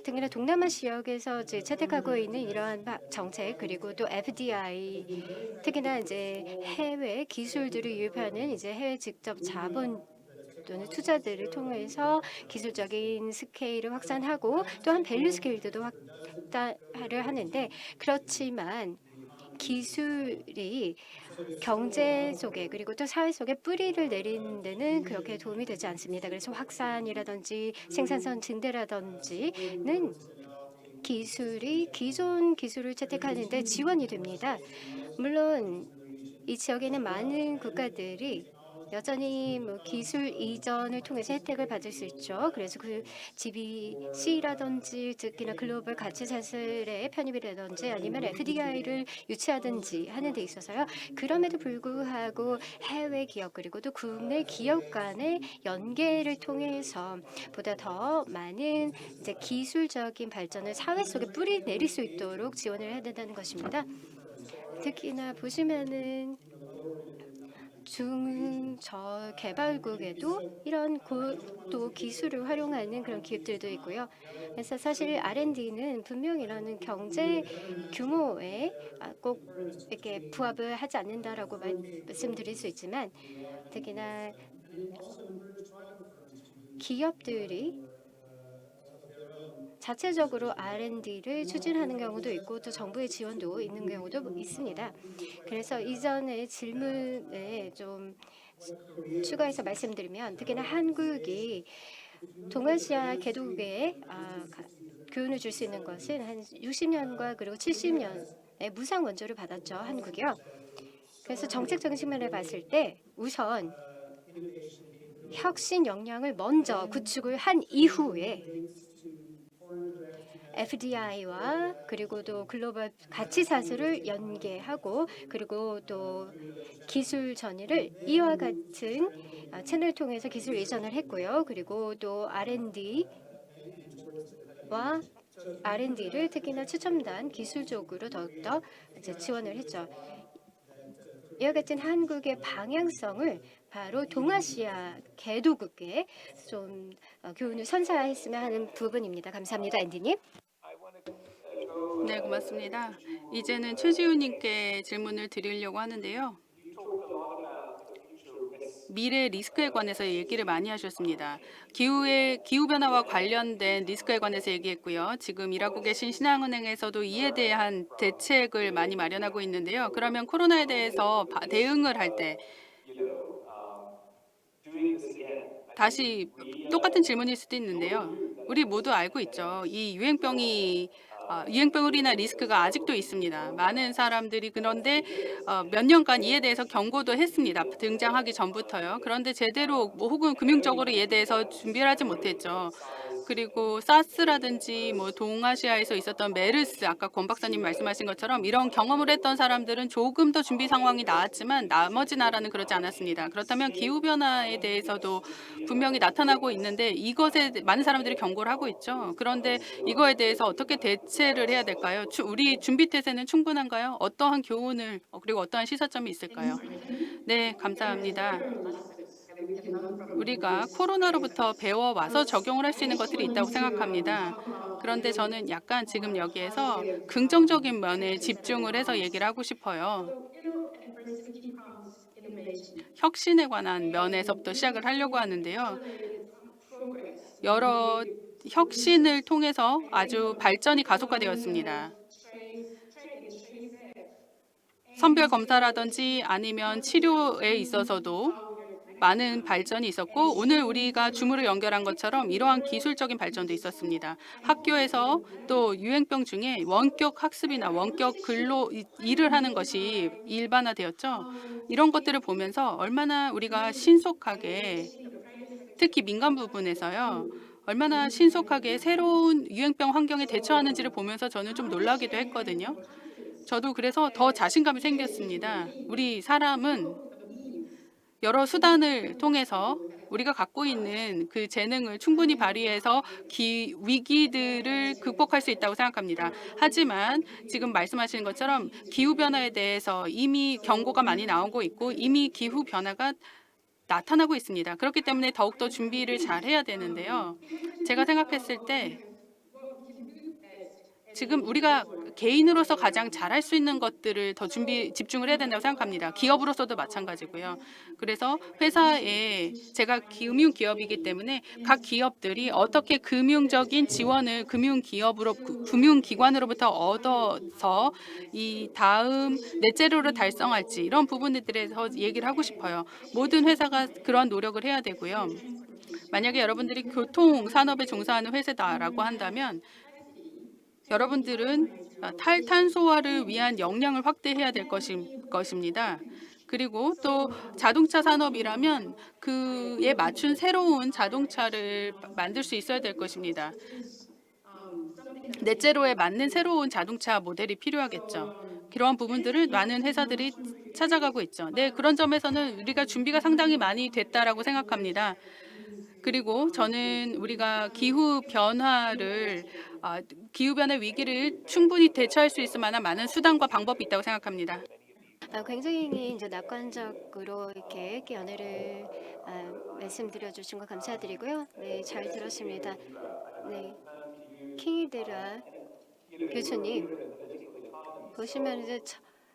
S2: 특히나 동남아 지역에서 이제 채택하고 있는 이러한 정책 그리고 또 FDI 특히나 이제 해외 기술들을 유입하는 이제 해외 직접 자본 또는 투자들을 통해서 기술적인 스케일을 확산하고 또한 밸류 스케일도 확대를 하는데 그렇지만 기술이 경제 속에 그리고 또 사회 속에 뿌리를 내리는 데는 그렇게 도움이 되지 않습니다. 그래서 확산이라든지 생산성 증대라든지는 기술이 기존 기술을 채택하는 데 지원이 됩니다. 물론 이 지역에는 많은 국가들이 여전히 뭐 기술 이전을 통해서 혜택을 받을 수 있죠. 그래서 그 GBC라든지 특히나 글로벌 가치 사슬의 편입이라든지 아니면 FDI를 유치하든지 하는 데 있어서요. 그럼에도 불구하고 해외 기업 그리고 또 국내 기업 간의 연계를 통해서 보다 더 많은 이제 기술적인 발전을 사회 속에 뿌리 내릴 수 있도록 지원을 해야 된다는 것입니다. 특히나 보시면은 중저개발국에도 이런 고도 기술을 활용하는 그런 기업들도 있고요. 그래서 사실 R&D는 분명히 이런 경제 규모에 꼭 이렇게 부합을 하지 않는다라고 말씀드릴 수 있지만 특히나 기업들이 자체적으로 R&D를 추진하는 경우도 있고 또 정부의 지원도 있는 경우도 있습니다. 그래서 이전의 질문에 좀 추가해서 말씀드리면 특히나 한국이 동아시아 개도국에 교훈을 줄 수 있는 것은 한 60년과 그리고 70년의 무상 원조를 받았죠. 한국이요. 그래서 정책적인 측면을 봤을 때 우선 혁신 역량을 먼저 구축을 한 이후에 FDI와 그리고 또 글로벌 가치 사슬을 연계하고 그리고 또 기술 전이를 이와 같은 채널을 통해서 기술 이전을 했고요. 그리고 또 R&D를 특히나 최첨단 기술적으로 더욱더 지원을 했죠. 이와 같은 한국의 방향성을 바로 동아시아 개도국에 좀 교훈을 선사했으면 하는 부분입니다. 감사합니다, 앤디님.
S1: 네, 고맙습니다. 이제는 최지우님께 질문을 드리려고 하는데요. 미래 리스크에 관해서 얘기를 많이 하셨습니다. 기후 변화와 관련된 리스크에 관해서 얘기했고요. 지금 일하고 계신 신한은행에서도 이에 대한 대책을 많이 마련하고 있는데요. 그러면 코로나에 대해서 대응을 할 때 다시 똑같은 질문일 수도 있는데요. 우리 모두 알고 있죠. 이 유행병이나 리스크가 아직도 있습니다. 많은 사람들이 그런데 몇 년간 이에 대해서 경고도 했습니다. 등장하기 전부터요. 그런데 제대로 혹은 금융적으로 이에 대해서 준비를 하지 못했죠. 그리고 사스라든지 동아시아에서 있었던 메르스, 아까 권 박사님 말씀하신 것처럼 이런 경험을 했던 사람들은 조금 더 준비 상황이 나았지만 나머지 나라는 그렇지 않았습니다. 그렇다면 기후 변화에 대해서도 분명히 나타나고 있는데 이것에 많은 사람들이 경고를 하고 있죠. 그런데 이거에 대해서 어떻게 대체를 해야 될까요? 우리 준비 태세는 충분한가요? 어떠한 교훈을 그리고 어떠한 시사점이 있을까요? 네, 감사합니다. 우리가 코로나로부터 배워와서 적용을 할 수 있는 것들이 있다고 생각합니다. 그런데 저는 약간 지금 여기에서 긍정적인 면에 집중을 해서 얘기를 하고 싶어요. 혁신에 관한 면에서부터 시작을 하려고 하는데요. 여러 혁신을 통해서 아주 발전이 가속화되었습니다. 선별 검사라든지 아니면 치료에 있어서도 많은 발전이 있었고 오늘 우리가 줌으로 연결한 것처럼 이러한 기술적인 발전도 있었습니다. 학교에서 또 유행병 중에 원격 학습이나 원격 근로 일을 하는 것이 일반화되었죠. 이런 것들을 보면서 얼마나 우리가 신속하게 특히 민간 부분에서요. 얼마나 신속하게 새로운 유행병 환경에 대처하는지를 보면서 저는 좀 놀라기도 했거든요. 저도 그래서 더 자신감이 생겼습니다. 우리 사람은 여러 수단을 통해서 우리가 갖고 있는 그 재능을 충분히 발휘해서 위기들을 극복할 수 있다고 생각합니다. 하지만 지금 말씀하신 것처럼 기후변화에 대해서 이미 경고가 많이 나오고 있고 이미 기후변화가 나타나고 있습니다. 그렇기 때문에 더욱더 준비를 잘 해야 되는데요. 제가 생각했을 때 지금 우리가 개인으로서 가장 잘할 수 있는 것들을 더 집중을 해야 된다고 생각합니다. 기업으로서도 마찬가지고요. 그래서 회사에 제가 금융 기업이기 때문에 각 기업들이 어떻게 금융적인 지원을 금융기관으로부터 얻어서 이 다음 넷제로를 달성할지 이런 부분들에 대해서 얘기를 하고 싶어요. 모든 회사가 그런 노력을 해야 되고요. 만약에 여러분들이 교통 산업에 종사하는 회사다라고 한다면 여러분들은 탈탄소화를 위한 역량을 확대해야 될 것입니다. 그리고 또 자동차 산업이라면 그에 맞춘 새로운 자동차를 만들 수 있어야 될 것입니다. 넷제로에 맞는 새로운 자동차 모델이 필요하겠죠. 그런 부분들을 많은 회사들이 찾아가고 있죠. 네, 그런 점에서는 우리가 준비가 상당히 많이 됐다라고 생각합니다. 그리고 저는 우리가 기후변화 위기를 충분히 대처할 수 있을 만한 많은 수단과 방법이 있다고 생각합니다.
S2: 굉장히 이제 낙관적으로 이렇게 연애를 말씀드려 주신 거 감사드리고요. 네, 잘 들었습니다. 네, 킹이데라 교수님 보시면 이제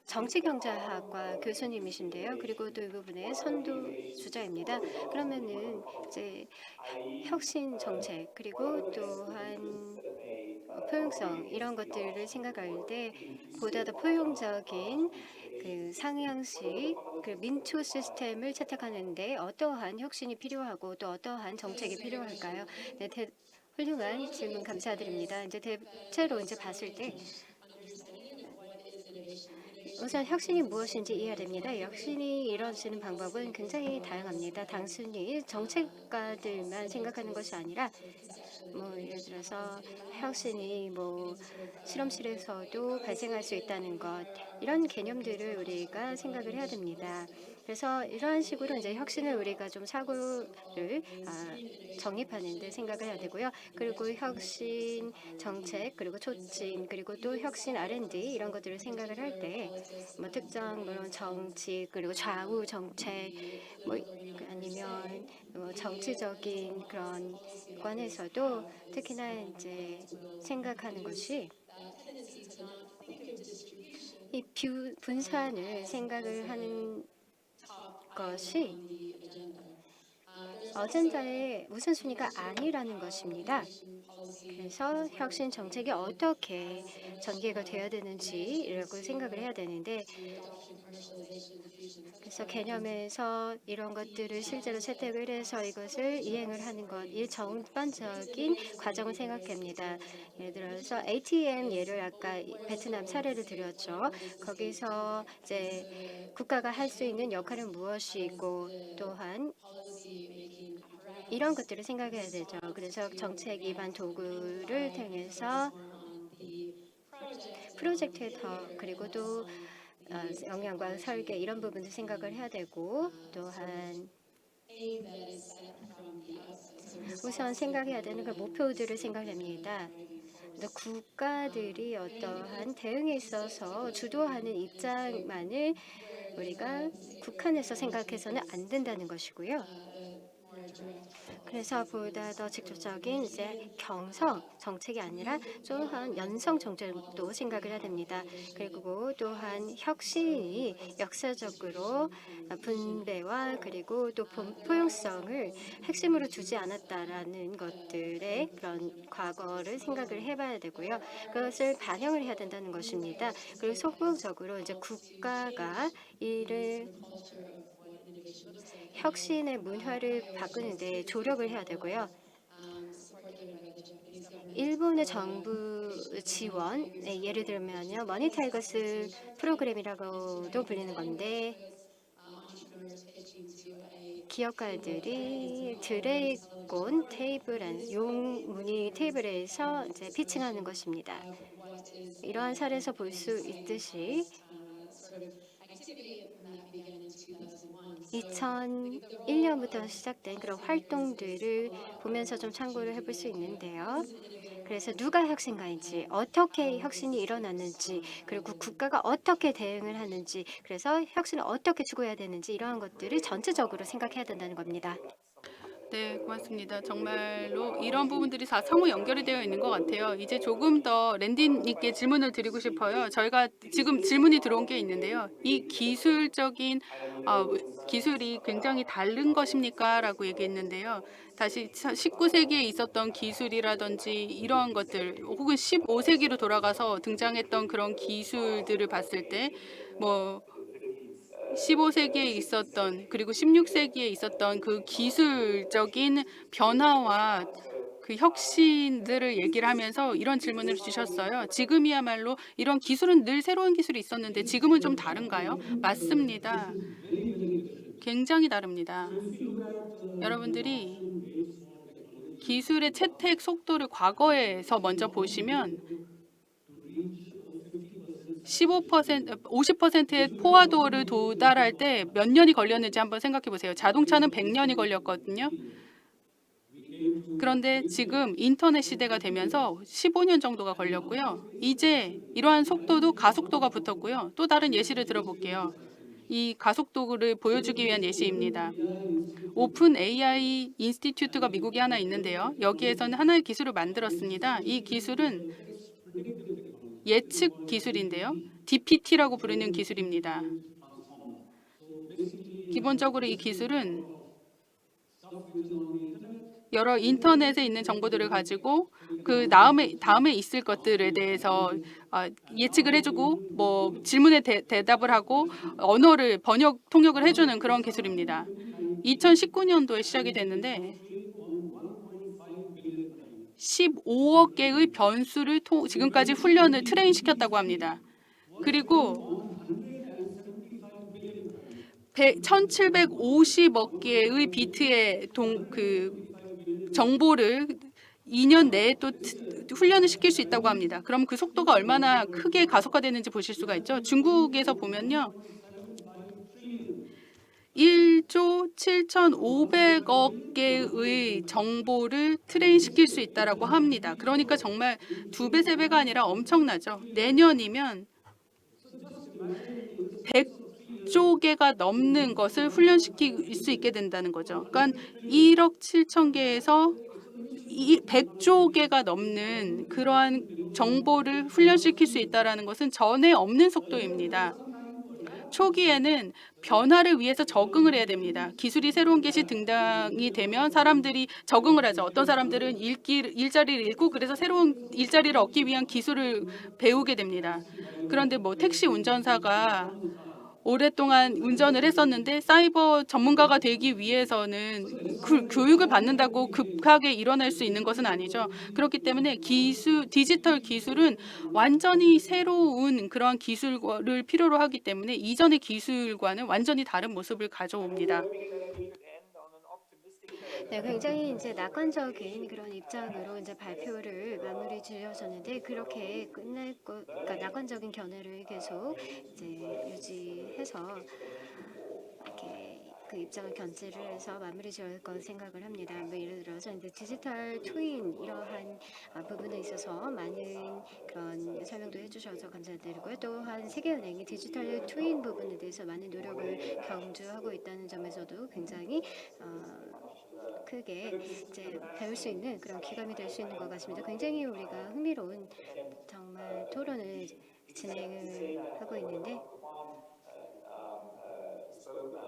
S2: 정치경제학과 교수님이신데요. 그리고 또 이 부분에 선두주자입니다. 그러면은 이제 혁신 정책 그리고 또한 포용성 이런 것들을 생각할 때 보다 더 포용적인 그 상향식 그 민초 시스템을 채택하는데 어떠한 혁신이 필요하고 또 어떠한 정책이 필요할까요? 네, 훌륭한 질문 감사드립니다. 이제 대체로 이제 봤을 때 우선 혁신이 무엇인지 이해해야 됩니다. 혁신이 이루어지는 방법은 굉장히 다양합니다. 단순히 정책가들만 생각하는 것이 아니라 뭐 예를 들어서 혁신이 뭐 실험실에서도 발생할 수 있다는 것 이런 개념들을 우리가 생각을 해야 됩니다. 그래서 이러한 식으로 이제 혁신을 우리가 좀 사고를 정립하는 데 생각을 해야 되고요. 그리고 혁신 정책 그리고 촉진 그리고 또 혁신 R&D 이런 것들을 생각을 할 때 뭐 특정 물론 정치 그리고 좌우 정책 뭐 아니면 뭐 정치적인 그런 관에서도 특히나 이제 생각하는 것이 이 분산을 생각을 하는 것이 어젠다의 우선순위가 아니라는 것입니다. 그래서 혁신 정책이 어떻게 전개가 돼야 되는지라고 생각을 해야 되는데 그래서 개념에서 이런 것들을 실제로 채택을 해서 이것을 이행을 하는 것, 이 전반적인 과정을 생각합니다. 예를 들어서 ATM 예를 아까 베트남 사례를 드렸죠. 거기서 이제 국가가 할 수 있는 역할은 무엇이고 또한 이런 것들을 생각해야 되죠. 그래서 정책 위반 도구를 통해서 프로젝트에 더 그리고 또 영양과 설계 이런 부분도 생각을 해야 되고 또한 우선 생각해야 되는 그 목표들을 생각합니다. 국가들이 어떠한 대응에 있어서 주도하는 입장만을 우리가 국한해서 생각해서는 안 된다는 것이고요. 그래서 보다 더 직접적인 이제 경성 정책이 아니라 또한 연성 정책도 생각을 해야 됩니다. 그리고 또한 혁신이 역사적으로 분배와 그리고 또 포용성을 핵심으로 두지 않았다라는 것들의 그런 과거를 생각을 해봐야 되고요. 그것을 반영을 해야 된다는 것입니다. 그리고 속보적으로 이제 국가가 이를 혁신의 문화를 바꾸는데 조력을 해야 되고요. 일본의 정부 지원, 예를 들면요, 머니타이거스 프로그램이라고도 불리는 건데 기업가들이 드래곤 테이블, 용 무늬 테이블에서 이제 피칭하는 것입니다. 이러한 사례에서 볼 수 있듯이 2001년부터 시작된 그런 활동들을 보면서 좀 참고를 해볼 수 있는데요. 그래서 누가 혁신가인지, 어떻게 혁신이 일어났는지, 그리고 국가가 어떻게 대응을 하는지, 그래서 혁신을 어떻게 추구해야 되는지 이러한 것들을 전체적으로 생각해야 된다는 겁니다.
S1: 네, 고맙습니다. 정말로 이런 부분들이 다 상호 연결이 되어 있는 것 같아요. 이제 조금 더 랜디님께 질문을 드리고 싶어요. 저희가 지금 질문이 들어온 게 있는데요. 이 기술적인 기술이 굉장히 다른 것입니까? 라고 얘기했는데요. 다시 19세기에 있었던 기술이라든지 이러한 것들 혹은 15세기로 돌아가서 등장했던 그런 기술들을 봤을 때뭐 15세기에 있었던 그리고 16세기에 있었던 그 기술적인 변화와 그 혁신들을 얘기를 하면서 이런 질문을 주셨어요. 지금이야말로 이런 기술은 늘 새로운 기술이 있었는데 지금은 좀 다른가요? 맞습니다. 굉장히 다릅니다. 여러분들이 기술의 채택 속도를 과거에서 먼저 보시면 15%, 50%의 포화도를 도달할 때 몇 년이 걸렸는지 한번 생각해 보세요. 자동차는 100년이 걸렸거든요. 그런데 지금 인터넷 시대가 되면서 15년 정도가 걸렸고요. 이제 이러한 속도도 가속도가 붙었고요. 또 다른 예시를 들어볼게요. 이 가속도를 보여주기 위한 예시입니다. 오픈 AI 인스티튜트가 미국에 하나 있는데요. 여기에서는 하나의 기술을 만들었습니다. 이 기술은 예측 기술인데요. DPT라고 부르는 기술입니다. 기본적으로 이 기술은 여러 인터넷에 있는 정보들을 가지고 그 다음에 있을 것들에 대해서 예측을 해주고 뭐 질문에 대답을 하고 언어를 통역을 해주는 그런 기술입니다. 2019년도에 시작이 됐는데 15억 개의 변수를 지금까지 훈련을 트레인 시켰다고 합니다. 그리고 1750억 개의 비트의 정보를 2년 내에 또 훈련을 시킬 수 있다고 합니다. 그럼 그 속도가 얼마나 크게 가속화되는지 보실 수가 있죠. 중국에서 보면요. 1조 7,500억 개의 정보를 트레인 시킬 수 있다라고 합니다. 그러니까 정말 2배, 3배가 아니라 엄청나죠. 내년이면 100조 개가 넘는 것을 훈련시킬 수 있게 된다는 거죠. 그러니까 1억 7천 개에서 100조 개가 넘는 그러한 정보를 훈련시킬 수 있다는 것은 전에 없는 속도입니다. 초기에는 변화를 위해서 적응을 해야 됩니다. 기술이 새로운 것이 등장이 되면 사람들이 적응을 하죠. 어떤 사람들은 일자리를 잃고 그래서 새로운 일자리를 얻기 위한 기술을 배우게 됩니다. 그런데 뭐 택시 운전사가 오랫동안 운전을 했었는데 사이버 전문가가 되기 위해서는 교육을 받는다고 급하게 일어날 수 있는 것은 아니죠. 그렇기 때문에 디지털 기술은 완전히 새로운 그런 기술을 필요로 하기 때문에 이전의 기술과는 완전히 다른 모습을 가져옵니다.
S2: 네, 굉장히 이제 낙관적인 그런 입장으로 이제 발표를 마무리 지으셨는데 그렇게 끝날 것, 그러니까 낙관적인 견해를 계속 이제 유지해서 이렇게 그 입장을 견지를 해서 마무리 지을 거 생각을 합니다. 뭐 예를 들어서 이제 디지털 트윈 이러한 부분에 있어서 많은 그런 설명도 해주셔서 감사드리고요. 또한 세계은행이 디지털 트윈 부분에 대해서 많은 노력을 경주하고 있다는 점에서도 굉장히 크게 이제 배울 수 있는 그런 기감이 될 수 있는 것 같습니다. 굉장히 우리가 흥미로운 정말 토론을 진행을 하고 있는데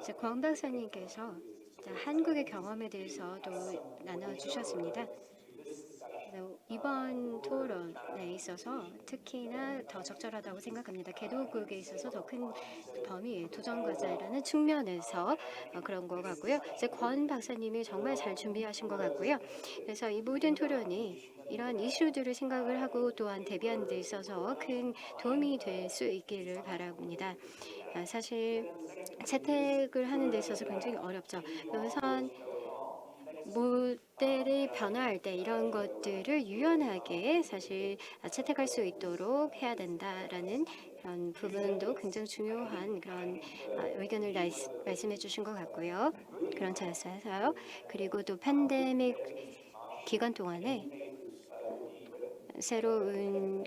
S2: 이제 권 박사님께서 한국의 경험에 대해서도 나눠주셨습니다. 이번 토론에 있어서 특히나 더 적절하다고 생각합니다. 개도국에 있어서 더 큰 범위의 도전과제라는 측면에서 그런 것 같고요. 이제 권 박사님이 정말 잘 준비하신 것 같고요. 그래서 이 모든 토론이 이런 이슈들을 생각을 하고 또한 대비하는 데 있어서 큰 도움이 될 수 있기를 바랍니다. 사실 채택을 하는 데 있어서 굉장히 어렵죠. 우선 모델이 변화할 때 이런 것들을 유연하게 사실 채택할 수 있도록 해야 된다라는 그런 부분도 굉장히 중요한 그런 의견을 말씀해 주신 것 같고요. 그런 차원에서요. 그리고 또 팬데믹 기간 동안에 새로운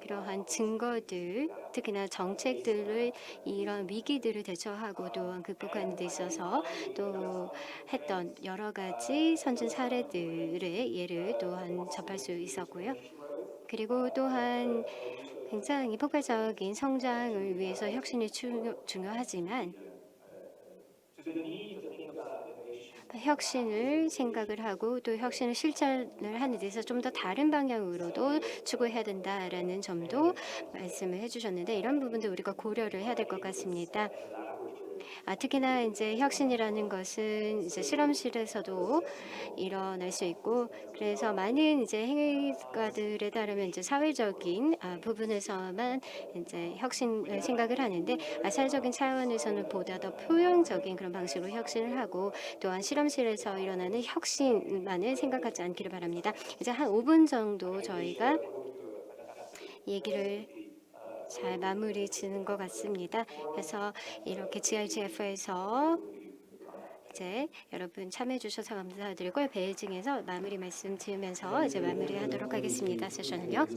S2: 그러한 증거들, 특히나 정책들을 이런 위기들을 대처하고 또한 극복하는 데 있어서 또 했던 여러 가지 선진 사례들의 예를 또한 접할 수 있었고요. 그리고 또한 굉장히 폭발적인 성장을 위해서 혁신이 중요하지만 혁신을 생각을 하고 또 혁신을 실천을 하는 데서 좀 더 다른 방향으로도 추구해야 된다라는 점도 말씀을 해주셨는데 이런 부분도 우리가 고려를 해야 될 것 같습니다. 특히나 이제 혁신이라는 것은 이제 실험실에서도 일어날 수 있고 그래서 많은 이제 행위가들에 따르면 이제 사회적인 부분에서만 이제 혁신을 생각을 하는데 사회적인 차원에서는 보다 더 포용적인 그런 방식으로 혁신을 하고 또한 실험실에서 일어나는 혁신만을 생각하지 않기를 바랍니다. 이제 한 5분 정도 저희가 얘기를 잘 마무리 지는 것 같습니다. 그래서 이렇게 GIGF에서 이제 여러분 참여해 주셔서 감사드리고요. 베이징에서 마무리 말씀 드리면서 이제 마무리하도록 하겠습니다. 세션을요.